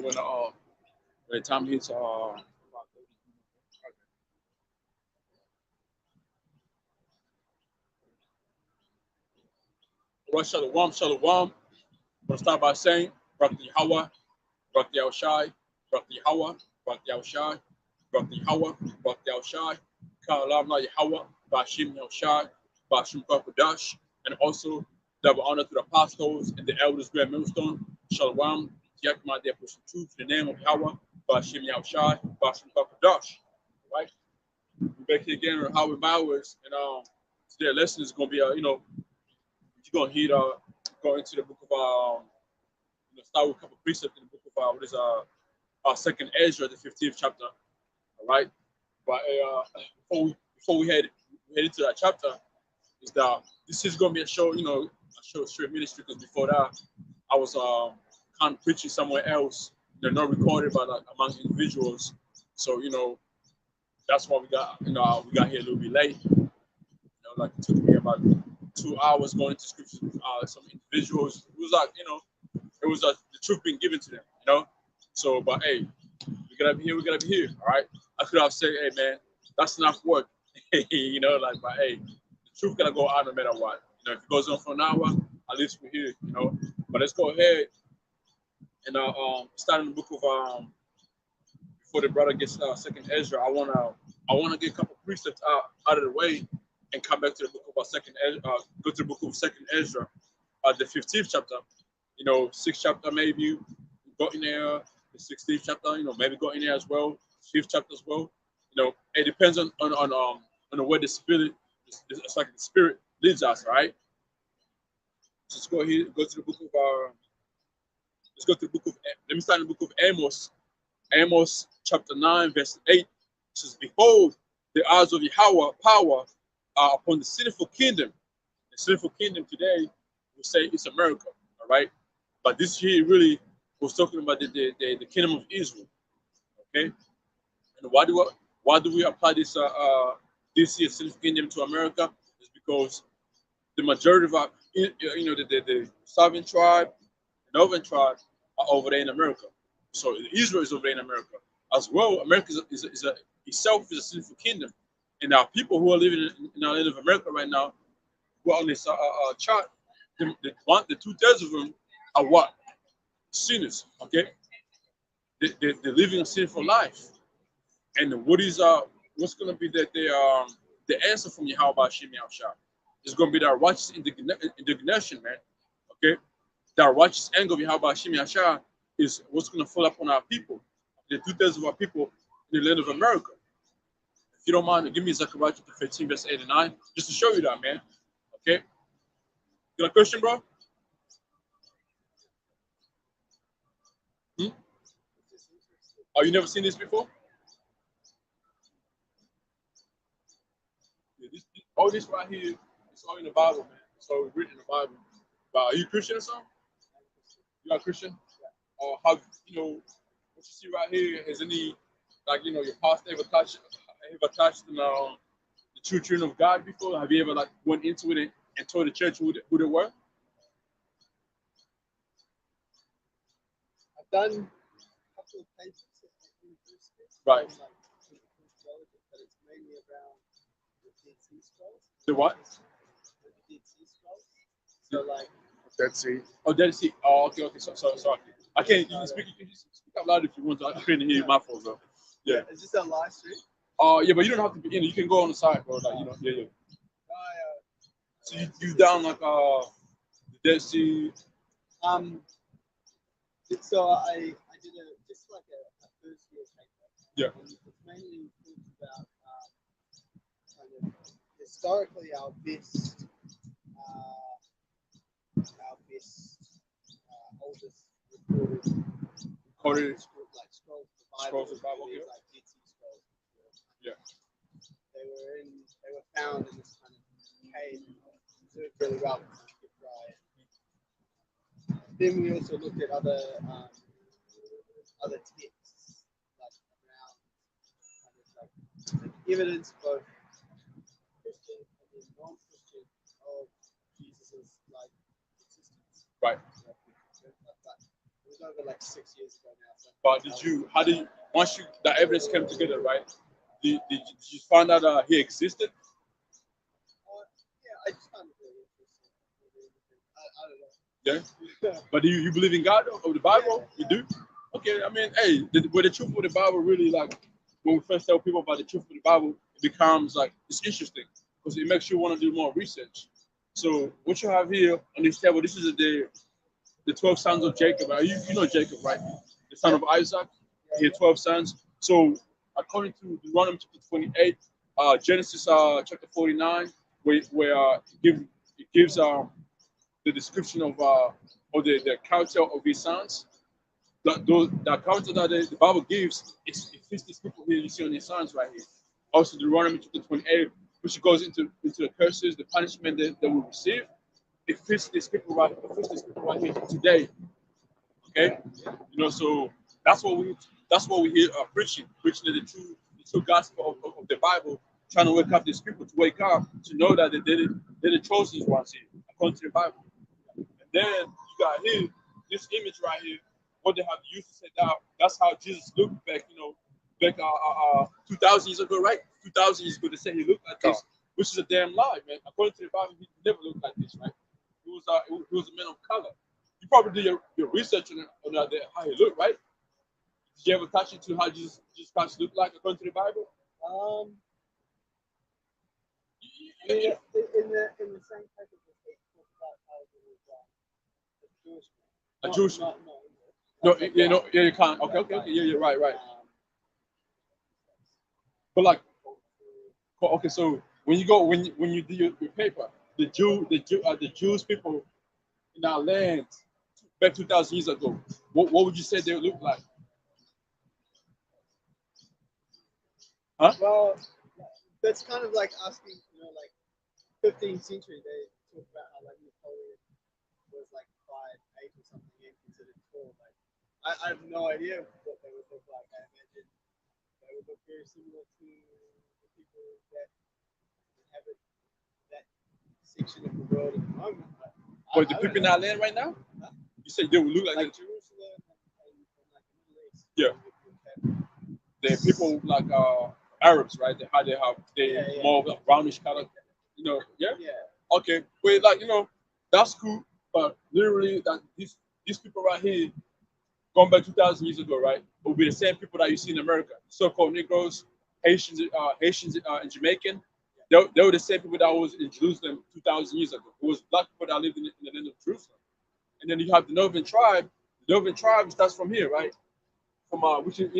when the time hits Rosh Shalom, Shalom. I'm gonna start by saying Barak Yahweh, Barak Yahushai, Barak Yahweh, Barak Yahushai, Barak Yahweh, Barak Yahushai, Ka'alam La Yahweh, Bashim Yahushai, Bashim Kakadash, and also double honor to the apostles and the elders, Grand Millstone, Shalom, Yakma, their pushing truth, the name of Yahweh, Bashim Yahushai, Bashim Kakadash. Right? We're back here again on Howard Bowers, and today's lesson is gonna be you're gonna hear go into the book of start with a couple precepts in the book of what is second Ezra, the 15th chapter. All right. But before we head into that chapter, is that this is gonna be a show, a show straight ministry, because before that I was kind of preaching somewhere else. They're not recorded by like among individuals. So that's why we got we got here a little bit late. Like it took me about 2 hours going into scriptures with some individuals. It was like, it was the truth being given to them. So, but hey, we gotta be here, all right? I could have said, hey man, that's enough work, but hey, the truth gotta go out no matter what. If it goes on for an hour, at least we're here, But let's go ahead and start in the book of before the brother gets second Ezra. I wanna get a couple precepts out of the way and come back to the book of go to the book of second Ezra, the 15th chapter. 6th chapter maybe got in there, the 16th chapter, maybe got in there as well, 5th chapter as well. It depends on the way the spirit, it's like the spirit leads us, right? So let's go here, go to the book of let's go to the book of, let me start in the book of Amos. Amos chapter 9, verse 8. It says, behold, the eyes of Yahweh power are upon the sinful kingdom. The sinful kingdom today, we say it's America, all right? But this here really was talking about the kingdom of Israel, okay? And why do we apply this here sinful kingdom to America? Is because the majority of our the southern tribe, the northern tribe are over there in America. So Israel is over there in America as well. America itself is a sinful kingdom, and our people who are living in our land of America right now, who are on this chart, the 2/3 of them are what? Sinners, okay? They're living a sinful life. And what's gonna be the answer from Yahweh Shem Yahushua? It's gonna be that righteous indignation, man. Okay? That righteous anger of Yahweh Shem Yahushua is what's gonna fall upon our people, the 2/3 of our people in the land of America. If you don't mind, give me Zechariah chapter 15, verse 8 and 9, just to show you that, man. Okay? You got a question, bro? Oh, you never seen this before? Yeah, this right here, it's all in the Bible, man. It's all written in the Bible. But are you Christian or something? You are Christian? What you see right here, has any, your pastor ever touched the true children of God before? Have you ever went into it and told the church who they were? I've done a couple of papers at university. Right. But it's mainly around the Dead Sea Scrolls. The what? The Dead Sea Scrolls. So Dead Sea. Oh, Dead Sea. Oh, okay. Sorry. I can't. You can speak up loud if you want to. I couldn't hear my phone though. Yeah. Is this a live stream? Yeah, but you don't have to be in. You can go on the side, bro. Yeah. So you down the Dead Sea. So I did just like a first year paper. Yeah. And it's mainly about kind of historically our best oldest recorded scrolls of the Bible. Okay. Like Dead Sea Scrolls. Yeah. They were found in this kind of cave, preserved really well, kept dry. Then we also looked at other texts, around kind of evidence, both Christian and non-Christian, of Jesus' existence. Right. But was over like 6 years ago now. So But once the evidence came together, right? Did you find out he existed? yeah, I just found it really interesting. I don't know. Yeah. But do you believe in God or the Bible? You do? Okay, I mean, hey, with the truth of the Bible really like when we first tell people about the truth of the Bible, it becomes like it's interesting because it makes you want to do more research. So what you have here on this table, this is the 12 sons of Jacob. You know Jacob, right? The son of Isaac. He had 12 sons. So according to Deuteronomy chapter 28, Genesis chapter 49, where it gives the description of or the character of his sons. The character that the Bible gives it fits these people here you see on his sons right here. Also Deuteronomy chapter 28, which goes into the curses, the punishment that we receive. It fits these people right here today. Okay, so that's what we hear preaching the true gospel of the Bible, trying to wake up these people to wake up to know that they're the chosen ones here according to the Bible. And then you got here this image right here, what they have used to say that that's how Jesus looked back, back 2,000 years ago, right? 2,000 years ago, they say he looked like this, which is a damn lie, man. According to the Bible, he never looked like this, right? He was a man of color. You probably did your research on how he looked, right? Did you ever touch into how Jesus Christ looked like according to the Bible? I mean, in the same type of they talk about how he was a Jewish man. A Jewish man. No, Yeah, you can't. Okay, yeah, you're right. But like, okay, so when you do your paper, the Jewish people in our land back 2,000 years ago, what would you say they would look like? Huh? Well, that's kind of like asking, like 15th century, they talk about how like Napoleon was like 5'8" or something and considered tall. Like, I have no idea what they would look like. I imagine they would look very similar to the people that inhabit that section of the world at the moment. But the people in our land right now? Huh? You say they would look like Jerusalem and like the Middle East. Yeah. The people like Arabs, right? They more like brownish color. Yeah? Yeah. Okay. Wait, like that's cool, but literally that these people right here, going back 2,000 years ago, right, will be the same people that you see in America, so-called Negroes, Haitians, and Jamaican. They were the same people that was in Jerusalem 2,000 years ago. It was black people that lived in the land of Jerusalem. And then you have the Northern tribe. The Northern tribe starts from here, right? From which is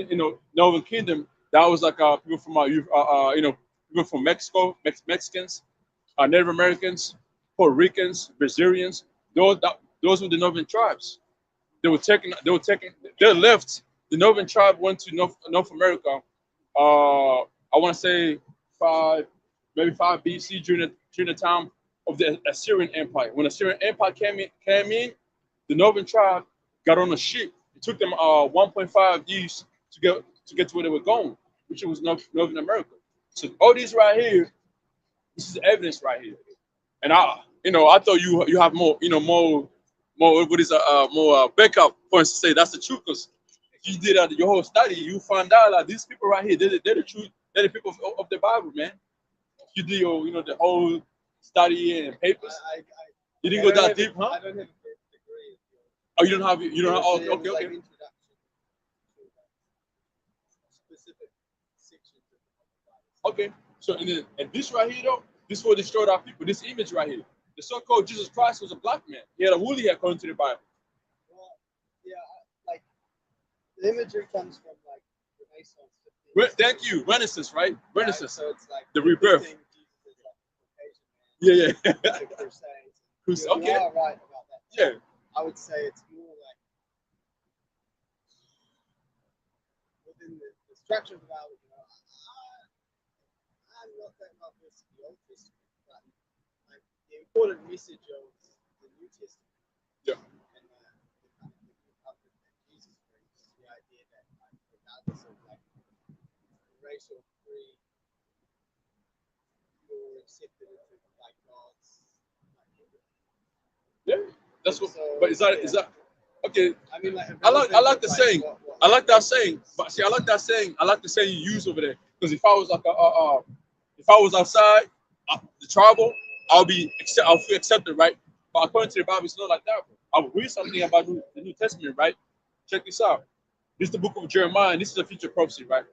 Northern Kingdom. That was like people from people from Mexico, Mexicans, Native Americans, Puerto Ricans, Brazilians. Those were the Northern tribes. They left. The Northern tribe went to North America. I want to say maybe 5 BC during the time of the Assyrian Empire. When the Assyrian Empire came in, the Northern tribe got on a ship. It took them 1.5 years to get to where they were going, which was Northern America. So all these right here, this is evidence right here. And I thought you have more what is more backup points to say that's the truth because you did your whole study, you found out that these people right here, they're the truth, they're the people of the Bible, man. You do your the whole study and papers. You didn't go that deep, huh? I don't have a degree. Oh, you don't have oh, It was okay. like introduction to specific sections of the Bible. Okay. So and this right here though, this will destroy our people. This image right here. The so-called Jesus Christ was a black man. He had a woolly hair according to the Bible. Well, yeah, like the imagery comes from like Renaissance. Thank you, Renaissance, right? Renaissance. Right? So it's like the rebirth. Jesus is like Caucasian man. Yeah. The Crusades. Okay. You are right about that. Yeah. I would say it's more like within the structure of the Bible. I'm not that much with the Old Testament, but like the important message of the New Testament. Yeah. And the kind of the covenant that Jesus brings, the idea that like regardless of like race or creed, you're accepted into like God's like Yeah. That's what. So, But is that Okay, I mean, like, I like the like, saying. I like that saying. But see, I like that saying. I like the saying you use over there. Because if I was like if I was outside the tribal, I'll feel accepted, right? But according to the Bible, it's not like that. Bro. I will read something about the New Testament, right? Check this out. This is the book of Jeremiah, and this is a future prophecy, right?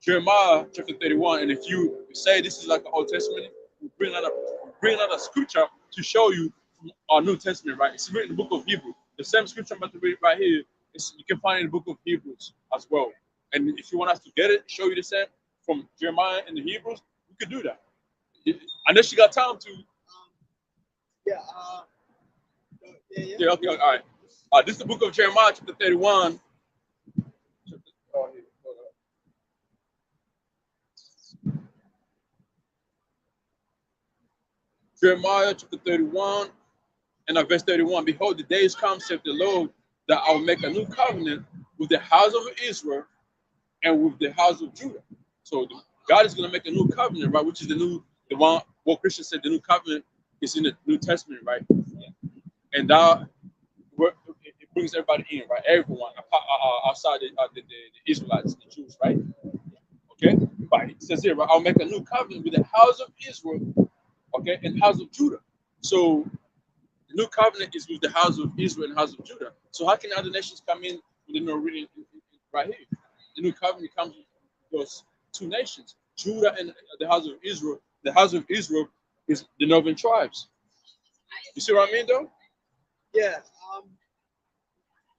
Jeremiah chapter 31. And if you say this is like the Old Testament, we bring another scripture to show you from our New Testament, right? It's written in the book of Hebrew. The same scripture I'm about to read right here, you can find it in the book of Hebrews as well. And if you want us to get it, show you the same from Jeremiah and the Hebrews, we could do that. Unless you got time to. Yeah. Yeah. Yeah, okay, all right. This is the book of Jeremiah, chapter 31. Jeremiah chapter 31 and verse 31. Behold, the days come, saith the Lord, that I will make a new covenant with the house of Israel and with the house of Judah. So God is going to make a new covenant, right? Which is the one, what Christians said, the new covenant is in the New Testament, right? And that it brings everybody in, right? Everyone outside the Israelites, the Jews, right? Okay, but it says here, right? I'll make a new covenant with the house of Israel, okay, and the house of Judah. So the new covenant is with the house of Israel and the house of Judah. So how can other nations come in when they're not reading right here? The new covenant comes with those two nations, Judah and the house of Israel. The house of Israel is the northern tribes. You see what I mean, though? Yeah.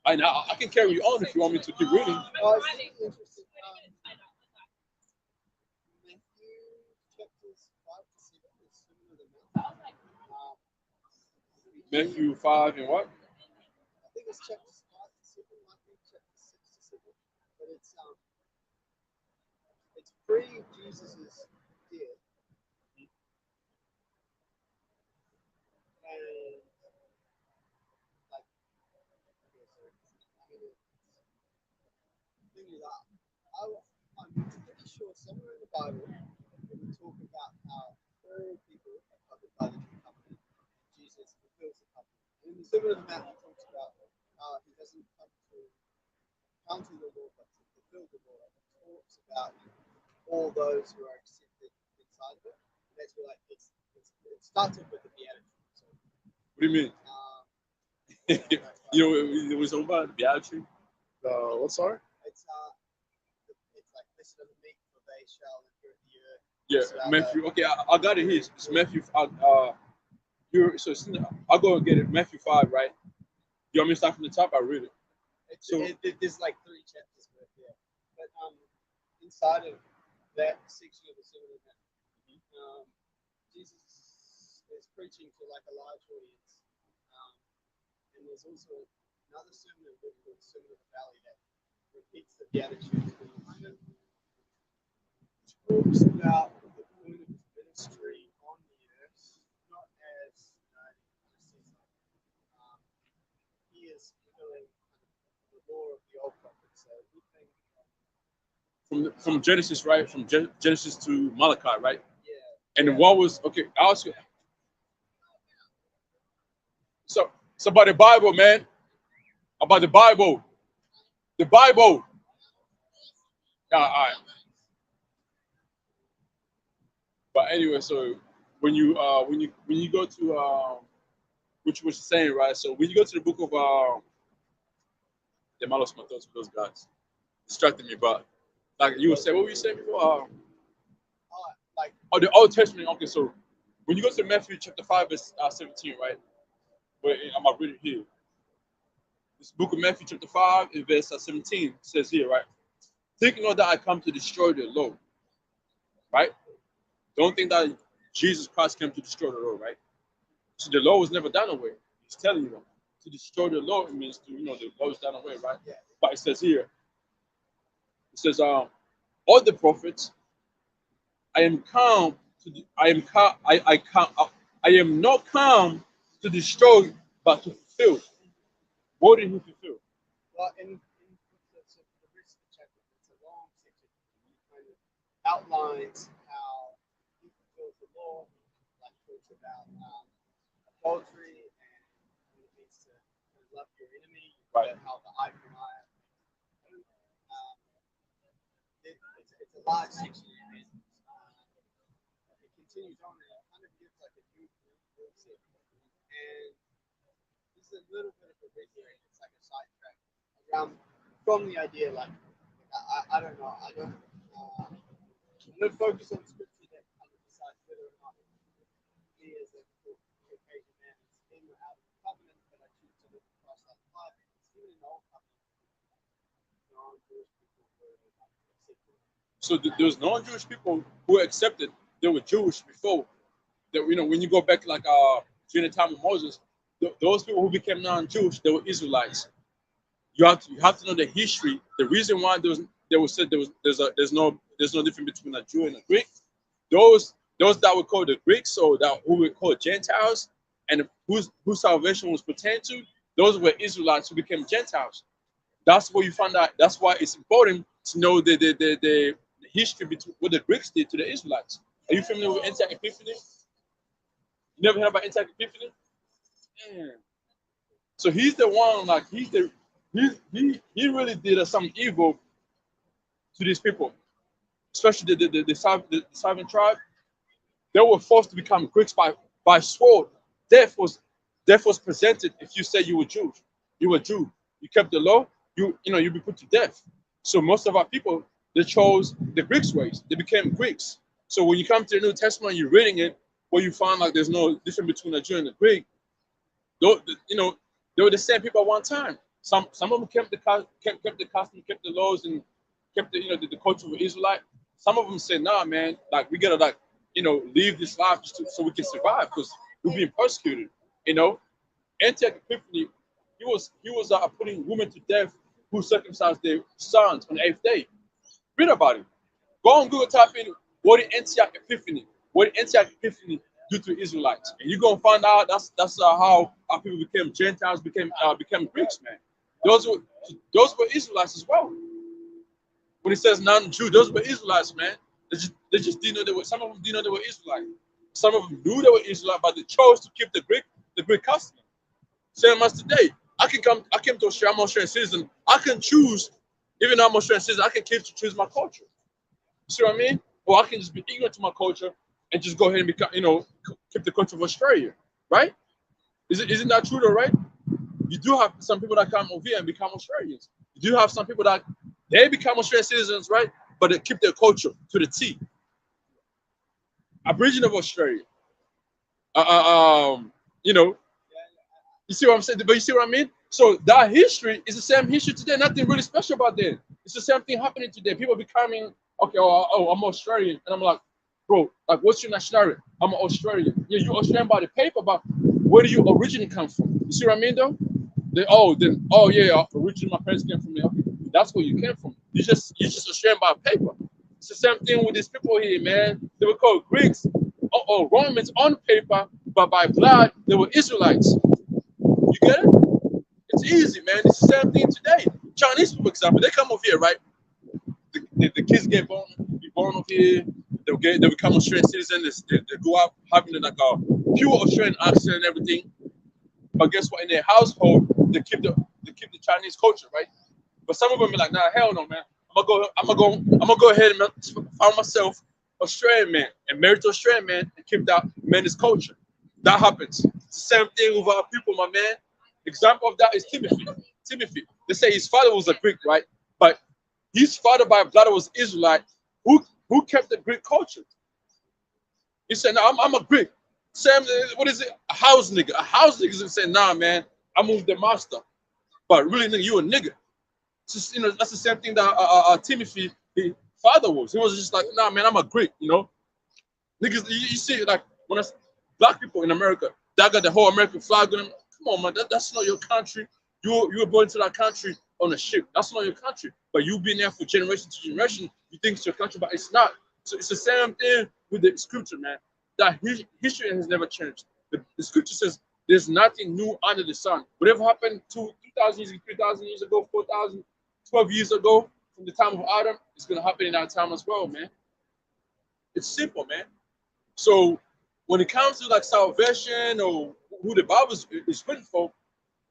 I can carry you on if you want me to keep reading. It's really interesting. Matthew chapters 5 to 7 is similar to Matthew. Matthew 5 and what? I think it's chapters 5 to 7, might be chapter 6 to 7. But it's pre Jesus's death. And like, okay, so I mean, the thing is, I'm pretty sure somewhere in the Bible when we talk about how all people are covered by the new covenant, Jesus fulfills the covenant. And in the Sermon on the Mount, he talks about how he doesn't come to counter the law, but to fulfill the law. And he talks about all those who are accepted inside of it. And that's where like it started with the Beatitudes. So, What do you mean? You know, it was about the Beatitude. What, sorry? It's like blessed are the meek, for they shall inherit the earth. Yeah, Matthew. Okay, I got it here. It's Matthew. I'll go and get it. Matthew 5, right? You want me to start from the top? I read it. There's like 3 chapters worth there, but inside of that section of the Sermon on the Mount, Jesus is preaching to like a large audience, and there's also another sermon called the Sermon on the Valley that repeats the Beatitudes and kind of talks about the point of his ministry on the earth, not as just as he is fulfilling the law of the old prophets. So we think From Genesis, right? From Genesis to Malachi, right? yeah. And what was okay? I'll ask you. So about the Bible, man. About the Bible. The Bible. Yeah, all right. But anyway, so when you go to which was saying, right? So when you go to the book of the Malos Matos for those guys, distracted me, but like you were saying, what were you saying before? Like The Old Testament. Okay, so when you go to Matthew chapter 5 verse 17, right? Where I'm gonna read it here. This book of Matthew chapter 5 and verse 17 says here, right? Think not that I come to destroy the law, right? Don't think that Jesus Christ came to destroy the law, right? So the law was never done away. He's telling you that. To destroy the law, it means to, the law is done away, right? Yeah. But it says here, all the prophets, I am come to, I am not come to destroy, but to fulfill. What did he fulfill? well, in the rest of the chapter, it's a long section. He kind of outlines how he fulfills the law, like talks about adultery and what it means to love your enemy, you Right. forget how the eye for an eye. Um, it's a large section, and it continues on, and it kind of gives like a huge and this is a little bit of a redirect. It's like a sidetrack around from the idea. Like I don't know. I'm gonna focus on scripture that kind of decides whether or not me as a Caucasian man is in or out of the covenant. But I choose to look across that line. Even in the old covenant, non-Jewish people were accepted. So there was non-Jewish people who were accepted. They were Jewish before. That when you go back like during the time of Moses, those people who became non-Jewish, they were Israelites. You have to know the history. The reason why they were said there's no difference between a Jew and a Greek. Those that we call the Greeks, or that who we call Gentiles, and whose salvation was pertained to, those were Israelites who became Gentiles. That's where you find out. That's why it's important to know the history between what the Greeks did to the Israelites. Are you familiar with Antioch Epiphany? You never heard about Antioch Epiphany? Man. So he's the one, like he really did some evil to these people, especially the Southern tribe. They were forced to become Greeks by sword. Death was death was presented if you say you were Jew. You were Jew. You kept the law. You'd be put to death. So most of our people, they chose the Greeks ways. They became Greeks. So when you come to the New Testament, you're reading it, where you find like there's no difference between a Jew and a Greek. They were the same people at one time. Some of them kept the custom, kept the laws, and kept the culture of Israelite. Some of them said, "Nah, man, like we gotta leave this life so we can survive because we're being persecuted." You know, Antioch Epiphany, he was putting women to death who circumcised their sons on the 8th day. Read about it. Go on Google, type in what did Antioch Epiphany, what did Antioch Epiphany do to Israelites, and you're gonna find out that's how our people became Gentiles, became Greeks, man. Those were those were Israelites as well. When it says non-Jew, those were Israelites, man. They just didn't know they were. Some of them didn't know they were Israelites. Some of them knew they were Israelites, but they chose to keep the Greek custom. Same as today. I came to Australia. I'm an Australian citizen. I can choose, even though I'm an Australian citizen, I can keep to choose my culture. You see what I mean? Or I can just be ignorant to my culture and just go ahead and become, keep the culture of Australia, right? Isn't that true though, right? You do have some people that come over here and become Australians. You do have some people that they become Australian citizens, right? But they keep their culture to the T. Aboriginal of Australia. Uh, uh, um, you know, you see what I'm saying? But you see what I mean? So that history is the same history today. Nothing really special about that. It's the same thing happening today. People becoming, okay, I'm Australian. And I'm like, bro, like, what's your nationality? I'm an Australian. Yeah, you're Australian by the paper, but where do you originally come from? You see what I mean, though? Yeah, originally my parents came from there. Okay, that's where you came from. You just Australian by paper. It's the same thing with these people here, man. They were called Greeks or Romans on paper, but by blood, they were Israelites. You get it? It's easy, man. It's the same thing today. Chinese, for example, they come over here, right? The kids be born over here. They become Australian citizens. They go out having like a pure Australian accent and everything. But guess what? In their household, they keep the Chinese culture, right? But some of them be like, nah, hell no, man. I'm gonna go ahead and find myself Australian man and marry to Australian man and keep that man's culture. That happens. It's the same thing with our people, my man. Example of that is Timothy. Timothy. They say his father was a Greek, right? But his father by blood was Israelite. Who kept the Greek culture? He said, "No, I'm a Greek." Sam, what is it? A house nigga. A house nigga is saying, "Nah, man, I moved the master." But really, nigga, you a nigga. It's just, that's the same thing that Timothy, his father was. He was just like, "Nah, man, I'm a Greek." Niggas, you see, like when I, black people in America, that got the whole American flag on them. Come on, man, that's not your country. You were born into that country on a ship. That's not your country. But you've been there for generation to generation. You think it's your country, but it's not. So it's the same thing with the scripture, man. That history has never changed. The scripture says there's nothing new under the sun. Whatever happened 2,000 years, 3,000 years ago, 4,000, 12 years ago, from the time of Adam, it's gonna happen in our time as well, man. It's simple, man. So when it comes to like salvation or who the Bible is written for,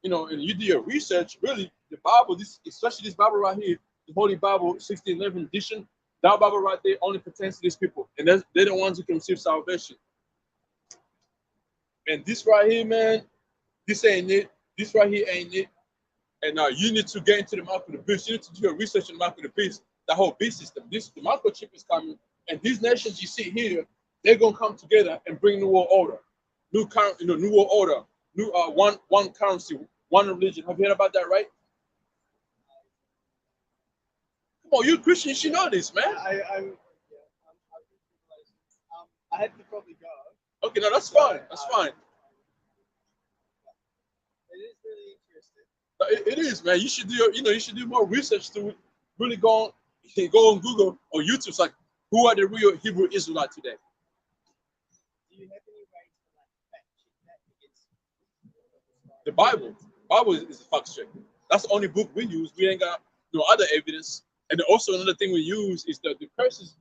you know, and you do your research, really, the Bible, this especially this Bible right here, the Holy Bible, 1611 edition, that Bible right there only pertains to these people, and they're the ones who can receive salvation. And this right here, man, this ain't it. This right here ain't it. And you need to get into the mark of the beast. You need to do your research in the mark of the beast, the whole beast system. The microchip is coming, and these nations you see here, they're gonna come together and bring new world order, new current, new world order, new one currency, one religion. Have you heard about that, right? Come on, you Christian, you should know this, man. I had to probably go. Okay, no, that's fine. That's fine. It is really interesting. It is, man. You should do you should do more research to really go on Google or YouTube. It's like, who are the real Hebrew Israelites today? Do you have any way to like fact check that against The Bible. Bible is a fact check. That's the only book we use. We ain't got no other evidence. And then also another thing we use is the curses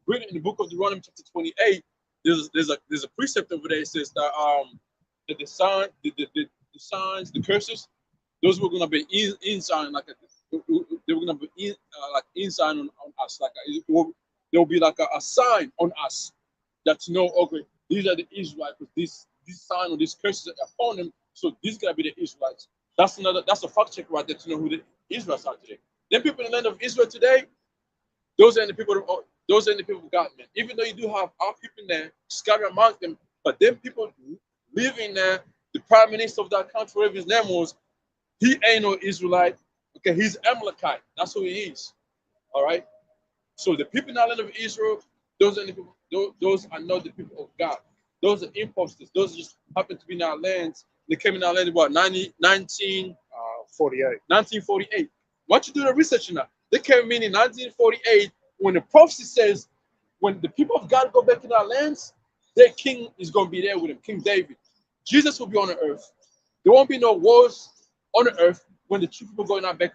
written in the book of Deuteronomy chapter 28. There's a precept over there. It says that the signs, the curses, those were gonna be in sign like they were gonna be like in sign on us. Like there will be like a sign on us that okay, these are the Israelites. This sign or these curses are upon them. So these gotta be the Israelites. That's a fact check right there to know who the Israelites are today. Then people in the land of Israel today, those ain't the people. Those ain't the people of God, man. Even though you do have our people in there scattered among them, but them people living there, the prime minister of that country, whatever his name was, he ain't no Israelite. Okay, he's Amalekite. That's who he is. All right. So the people in the land of Israel, those are the people. Those are not the people of God. Those are imposters. Those just happen to be in our lands. They came in our land about 1948. Why don't you do the research on that? They came in 1948 when the prophecy says when the people of God go back in our lands, their king is going to be there with them, King David. Jesus will be on the earth. There won't be no wars on the earth when the true people go in our back,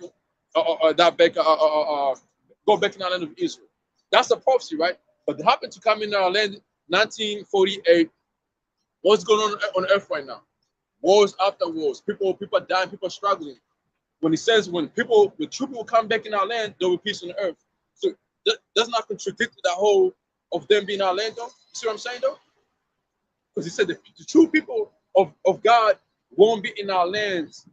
go back in our land of Israel. That's a prophecy, right? But they happen to come in our land 1948. What's going on earth right now? Wars after wars. People are dying, people are struggling. When he says when true people come back in our land, there will be peace on the earth. So that does not contradict the whole of them being our land, though. You see what I'm saying, though? Because he said the true people of God won't be in our lands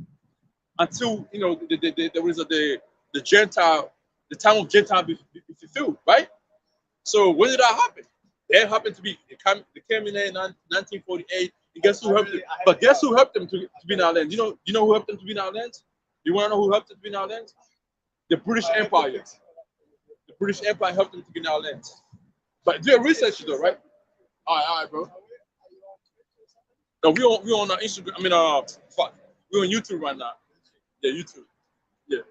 until the Gentile, the time of Gentile be fulfilled, right? So when did that happen? They happened to be they came in there in 1948. And guess who helped them? But guess who helped them to be in our land? You know who helped them to be in our land? You want to know who helped them to be in our land? The British Empire. The British Empire helped them to be in our land. But do your research though, right? All right, bro. No, we on Instagram. I mean, fuck. We're on YouTube right now. Yeah, YouTube. Yeah.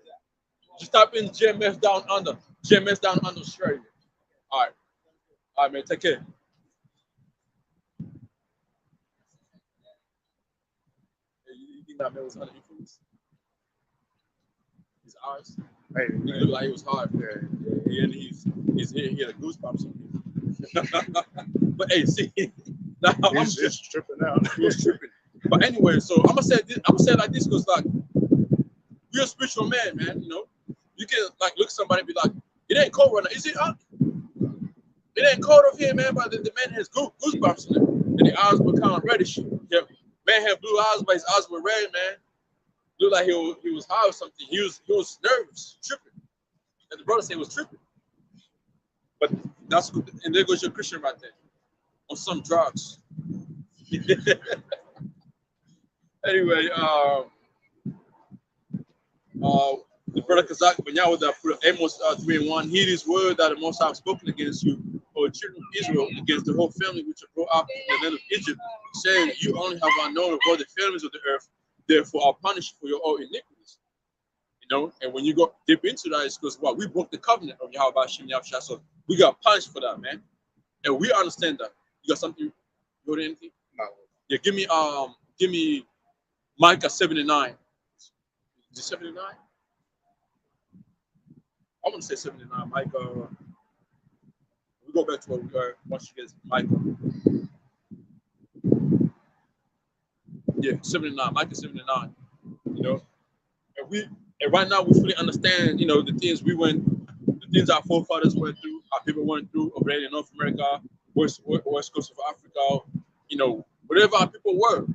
Just type in GMS Down Under. GMS Down Under Australia. All right, man. Take care. You think that man was under influence? His eyes. Hey, He looked like he was hard. Yeah, and he's here. He had a goosebumps on him. But hey, see, now I'm just tripping out. He was tripping. But anyway, so I'm gonna say it like this because like you're a spiritual man, man. You know, you can like look at somebody and be like, it ain't cold right now. Is it up? It ain't cold over here, man. But the man has goosebumps in it, and the eyes were kind of reddish. Yeah, man had blue eyes, but his eyes were red, man. Looked like he was high or something. He was nervous, tripping. And the brother said he was tripping. But that's good. And there goes your Christian right there on some drugs. Anyway, the brother Kazak Banyawa that put Amos 3:1, hear this word that the Most High have spoken against you, or the children of Israel, against the whole family which are brought up in the land of Egypt, saying, you only have I known of all the families of the earth, therefore I'll punish you for your own iniquities. You know, and when you go deep into that, it's because we broke the covenant of Yahweh Hashem Yahushua, so we got punished for that, man. And we understand that. You got something? You got anything? No. Yeah, give me Micah 79. Is it 79? I want to say 79. Micah. We go back to what we were once you get Micah. Yeah, 79. Micah 79. you know. And right now we fully understand, you know, the things our forefathers went through, our people went through over there in North America, west coast of Africa, you know, whatever our people were,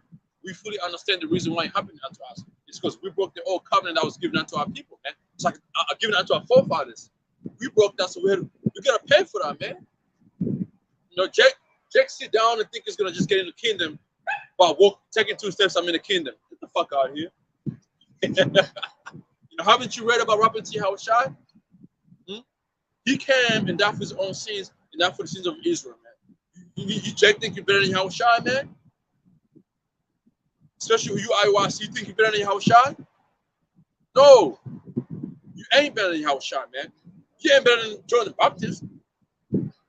we fully understand the reason why it happened unto us. It's because we broke the old covenant that was given unto our people, man. It's like given unto our forefathers. We broke that, so we gotta pay for that, man. You know, Jake sit down and think he's gonna just get in the kingdom by taking 2 steps. I'm in the kingdom. Get the fuck out of here. You know, haven't you read about Rabbi T. Hawashai? He came and died for his own sins and died for the sins of Israel, man. You Jake think you're better than Hawashai, man? Especially you IYC, you think you're better than Hawashai? No, you ain't better than Hawashai, man. You ain't better than John the Baptist.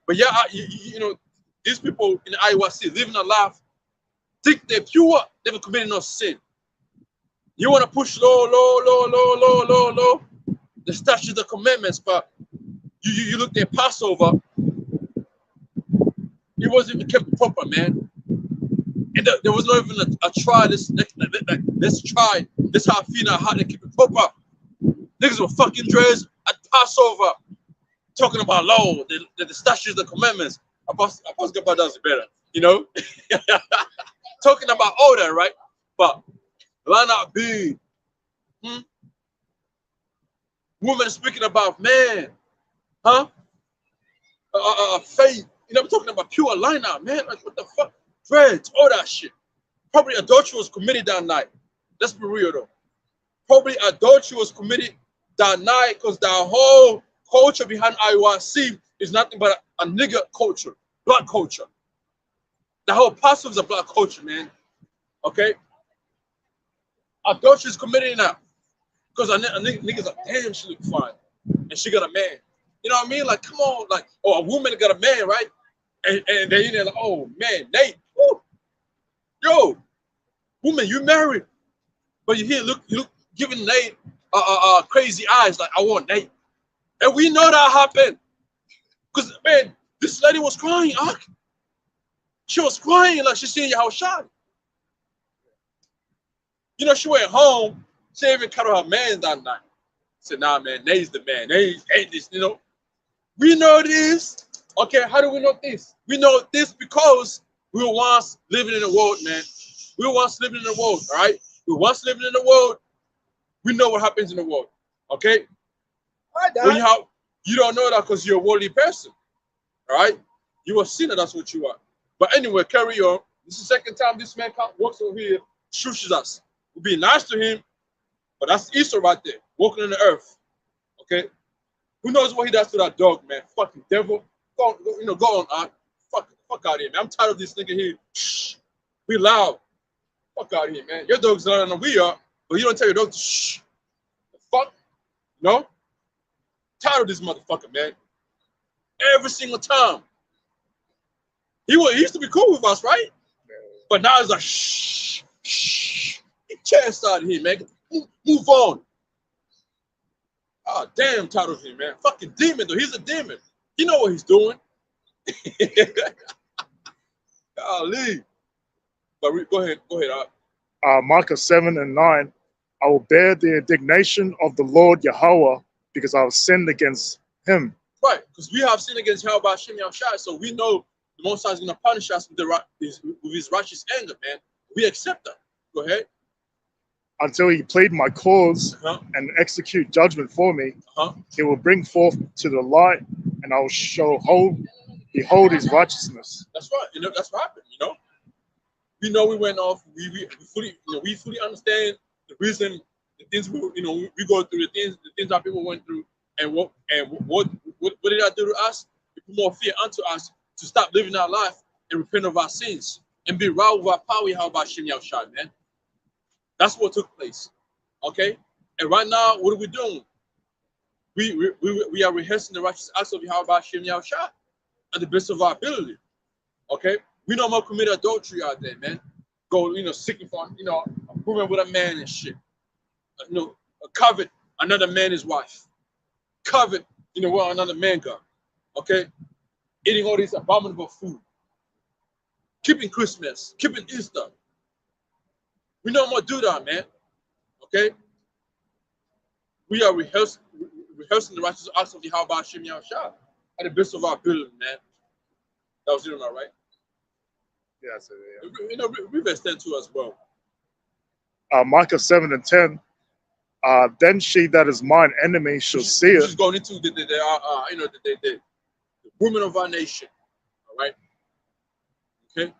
But yeah, you know, these people in the IYC living a life, think they're pure, never committed no sin. You want to push low, the statutes, the commandments, but you look at Passover, it wasn't even kept proper, man. And there was not even a try. Let's try. This how I feel now, how they keep it proper. Niggas were fucking dreads at Passover, talking about law, the statutes, the commandments. Apostle God does it better, you know? Talking about all that, right? But line up be women speaking about man, huh? Faith. You know, I'm talking about pure line up, man. Like, what the fuck? Dreads, all that shit. Probably adultery was committed that night. Let's be real, though. Probably adultery was committed that night because the whole culture behind IYC is nothing but a nigger culture, black culture. The whole Passover is a black culture, man. Okay? Adultery is committed now. Because a nigga's like, damn, she look fine. And she got a man. You know what I mean? Like, come on. Like, oh, a woman got a man, right? And they in there like, oh, man, Nate. Woo. Yo, woman, you married. But you look giving Nate crazy eyes like, I want Nate. And we know that happened. Because, man, this lady was crying. She was crying like she's seeing your house shot. You know, she went home. She didn't even cuddle her man that night. Said, nah, man, Nate's the man. Nate ain't this, you know. We know this. Okay, how do we know this? We know this because we were once living in the world, man. We were once living in the world, all right? We were once living in the world. We know what happens in the world, okay? When you don't know that because you're a worldly person, all right? You're a sinner, that's what you are. But anyway, carry on. This is the second time this man walks over here, shushes us. We'll be nice to him, but that's Esau right there, walking on the earth, okay? Who knows what he does to that dog, man? Fucking devil. Go on, fuck out of here, man. I'm tired of this nigga here. Shh. Be loud. Fuck out of here, man. Your dog's louder than we are, but you don't tell your dog to shh. The fuck? No? Tired of this motherfucker, man. Every single time. He used to be cool with us, right? But now it's like, shh. Get chest out of here, man. Move on. Oh, damn, tired of him, man. Fucking demon, though. He's a demon. You know what he's doing. Golly. But go ahead. Micah 7 and 9. I will bear the indignation of the Lord Yahweh because I have sinned against him. Right, because we have sinned against Yahweh Hashem Yahushua, so we know the Most High is going to punish us with his righteous anger, man. We accept that. Go ahead. Until he plead my cause and execute judgment for me, he will bring forth to the light, and I will behold his righteousness. That's right. You know, that's what happened. You know, we know we went off. We fully understand the reason, the things we go through, the things our people went through, and what did that do to us? It put more fear unto us to stop living our life and repent of our sins and be right with our power. How about Shem Yahushua, man? That's what took place, okay? And right now, what are we doing? We are rehearsing the righteous acts of Yahweh Shem Yahushua at the best of our ability, okay? We no more commit adultery out there, man. Go, seeking for, moving with a man and shit. Covet another man's wife. Covet, what another man got, okay? Eating all this abominable food. Keeping Christmas, keeping Easter. We no more do that, man. Okay? We are rehearsing the righteous acts of the Yahweh Hashem Yahushua at the best of our ability, man. That was it, am I right? Yeah, so, yeah. You know, read verse 10 too as well. Micah 7:10. Then she that is mine enemy shall see it. She's going into the women of our nation. All right. Okay.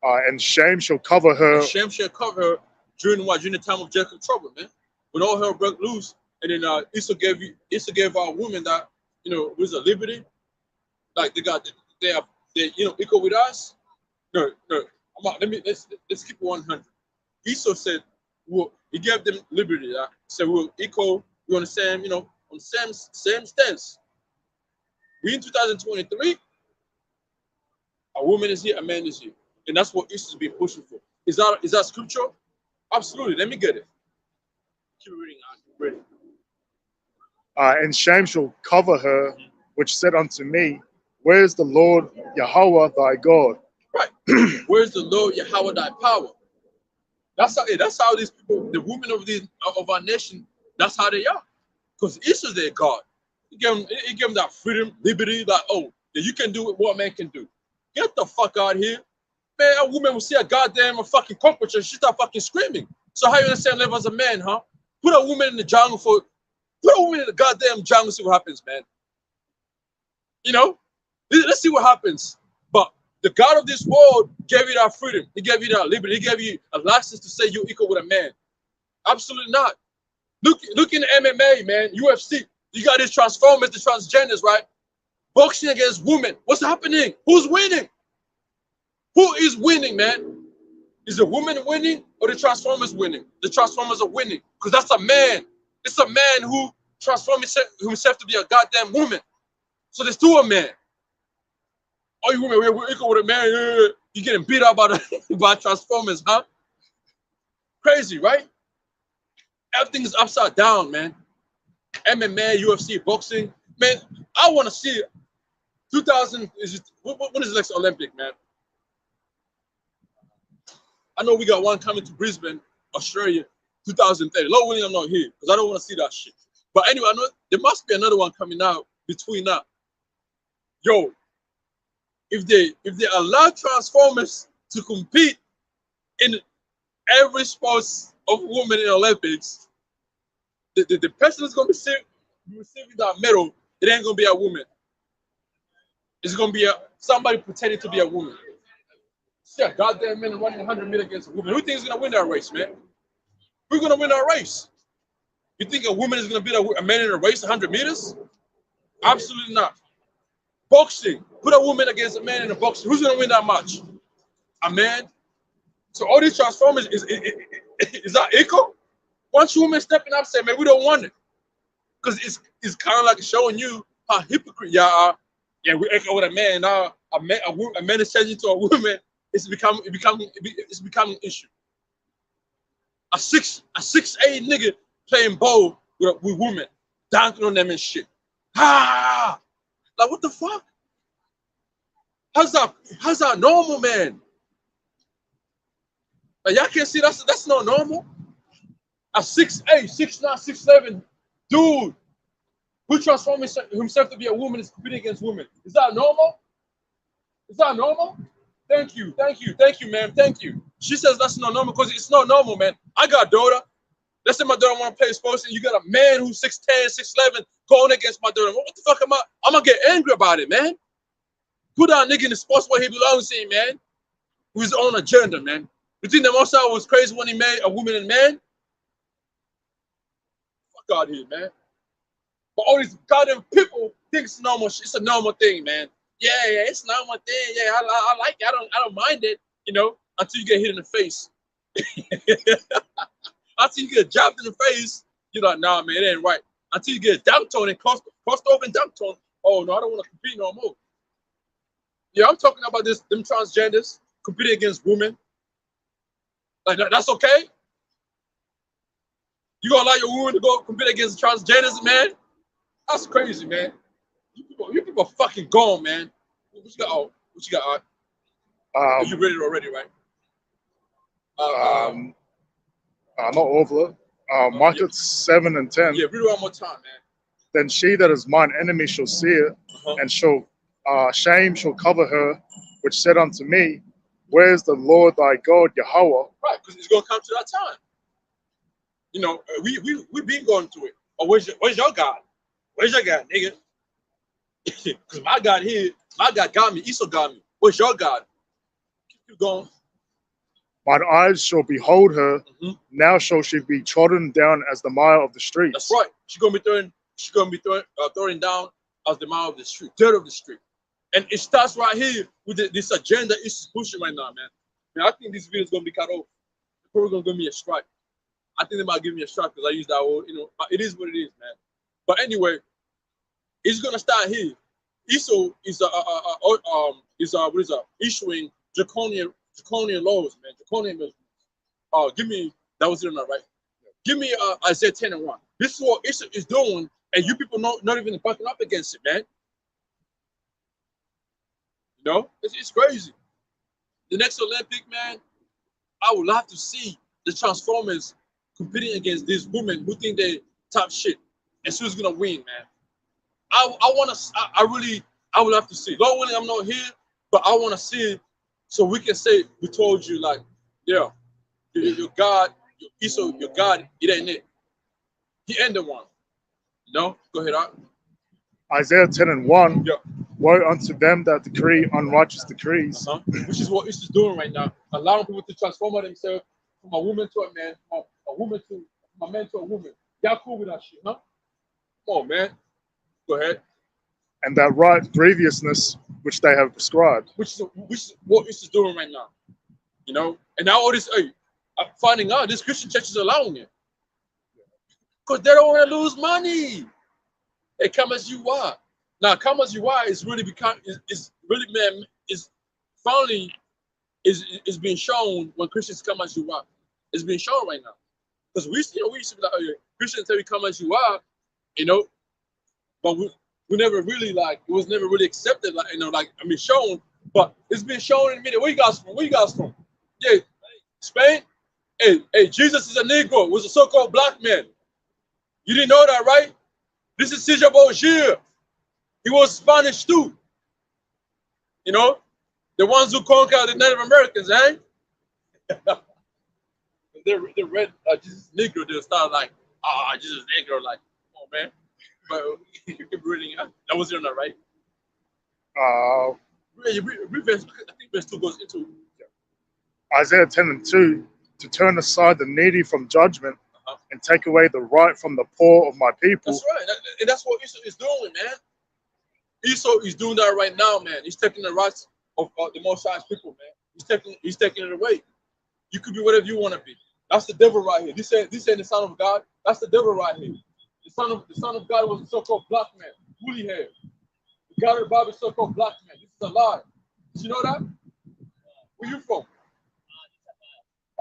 And shame shall cover her. And shame shall cover her during what? During the time of Jacob's trouble, man. When all hell broke loose, and then Esau gave our women that was a liberty. Like they equal with us. No. Let's keep it 100. Esau said, well, he gave them liberty. Said we're equal. We're on the same, on the same stance. We in 2023. A woman is here, a man is here, and that's what Esau's been pushing for. Is that scripture? Absolutely. Let me get it. Keep reading. And shame shall cover her, which said unto me, where is the Lord Yahweh thy God? Right. Where's the Lord Yahweh thy power? That's how these people, the women of our nation, that's how they are. Because Esau's their God. He gave them that freedom, liberty, that you can do what man can do. Get the fuck out here. Man, a woman will see a fucking cockroach and she start fucking screaming. So how you understand live as a man, huh? Put a woman in the jungle put a woman in the goddamn jungle, see what happens, man. Let's see what happens. But the God of this world gave you that freedom. He gave you that liberty. He gave you a license to say you're equal with a man. Absolutely not. Look in the MMA, man, UFC. You got these transformers, the transgenders, right? Boxing against women. What's happening? Who's winning? Who is winning, man? Is the woman winning or the transformers winning? The transformers are winning because that's a man. It's a man who transformed himself to be a goddamn woman. So there's two of men. Oh, you women, we're equal with a man. You're getting beat up by transformers, huh? Crazy, right? Everything is upside down, man. MMA, UFC, boxing. Man, I want to see 2000. When is the next Olympic, man? I know we got one coming to Brisbane, Australia, 2030. Lord willing, I'm not here because I don't want to see that shit. But anyway, I know there must be another one coming out between now. Yo, if they allow transformers to compete in every sports of women in the Olympics, the person that's gonna be receiving that medal, it ain't gonna be a woman. It's gonna be somebody pretending to be a woman. See a goddamn man running 100 meters against a woman. Who thinks is gonna win that race, man? Who's gonna win that race? You think a woman is gonna beat a man in a race 100 meters? Absolutely not. Boxing, put a woman against a man in a boxing. Who's gonna win that match? A man. So all these transformers is that equal? Once women stepping up, say, man, we don't want it, because it's kind of like showing you how hypocrite y'all are. Yeah, we echo with a man now. A man is changing to a woman. It's becoming an issue. A 6'8" nigga playing ball with women, dunking on them and shit. Ah, like what the fuck? How's that normal, man? Like y'all can't see that's not normal. A 6'8", 6'9", 6'11" dude who transformed himself to be a woman is competing against women. Is that normal? Is that normal? Thank you, ma'am. Thank you. She says that's not normal because it's not normal, man. I got a daughter. Let's say my daughter want to play sports and you got a man who's 6'10", 6'11" going against my daughter. What the fuck am I? I'm gonna get angry about it, man. Put that nigga in the sports where he belongs in, man. With his own agenda, man. You think the Most High was crazy when he made a woman and man? Fuck out here, man. But all these goddamn people think it's normal. It's a normal thing, man. Yeah, it's a normal thing. Yeah, I like it. I don't mind it, until you get hit in the face. Until you get jabbed in the face, you're like, nah, man, it ain't right. Until you get dunked on and crossed over and dunked on. Oh no, I don't want to compete no more. Yeah, I'm talking about them transgenders competing against women. Like that's okay? You gonna allow your woman to go compete against transgenders, man? That's crazy, man. You people are fucking gone, man. What you got? What you got? You read it already, right? Not all of it. Mark it 7 and 10. Yeah, read it one more time, man. Then she that is mine enemy shall see it, and shall shame shall cover her, which said unto me, where's the Lord thy God, Yahweh? Right, because it's gonna come to that time. You know, we been going through it. Oh, where's your God? Where's your God, nigga? Because my God here, my God got me. Esau got me. Where's your God? Keep going. Mine eyes shall behold her. Now shall she be trodden down as the mire of the streets. That's right. She's gonna be throwing down as the mire of the street, dirt of the street. And it starts right here with this agenda is pushing right now, man. Man, I think this video is gonna be cut off. They're probably gonna give me a strike. I think they might give me a strike because I use that word, you know. But it is what it is, man. But anyway, it's gonna start here. Esau is issuing draconian laws, man. Draconian measures. Give me that was it on that, right? Give me Isaiah 10 and 1. This is what Esau is doing, and you people not even backing up against it, man. You know, it's crazy. The next Olympic, man, I would love to see the Transformers competing against these women who think they top shit, and who's gonna win, man. I would love to see. Lord willing, I'm not here, but I want to see it so we can say we told you, like, yeah, your God, your God, it ain't it. He ain't the one. You know? Go ahead, Art. Isaiah 10 and 1. Yeah. Woe unto them that decree unrighteous decrees. Which is what Israel is doing right now, allowing people to transform themselves from a woman to a man, from a man to a woman. Y'all cool with that shit, huh? Come on, man. Go ahead. And that right grievousness which they have prescribed. Which is what Israel is doing right now. You know? And now all this, I'm finding out this Christian church is allowing it. Because they don't want to lose money. Hey, come as you are. Now, come as you are is really finally being shown when Christians come as you are. It's being shown right now. Because we used to be like, oh, yeah, Christians tell you come as you are, you know, but we never really it was never really accepted, like, you know, like, I mean, shown, but it's been shown in a minute. Where you guys from? Where you guys from? Yeah, Spain? Hey, Jesus is a Negro, was a so-called black man. You didn't know that, right? This is Caesar Borgia. He was Spanish too. You know, the ones who conquered the Native Americans, eh? they read Jesus Negro, they'll start like, Jesus Negro, like, oh man. But you keep reading, that was on that, right? Read verse, I think verse 2 goes into Isaiah 10 and 2, to turn aside the needy from judgment and take away the right from the poor of my people. That's right, and that's what Esau is doing, man. Esau is doing that right now, man. He's taking the rights of the Most High's people, man. He's taking it away. You could be whatever you want to be. That's the devil right here. This ain't the Son of God. That's the devil right here. The Son of God was a so-called black man, woolly hair. The God of the Bible is so-called black man. This is a lie. Did you know that? Where you from?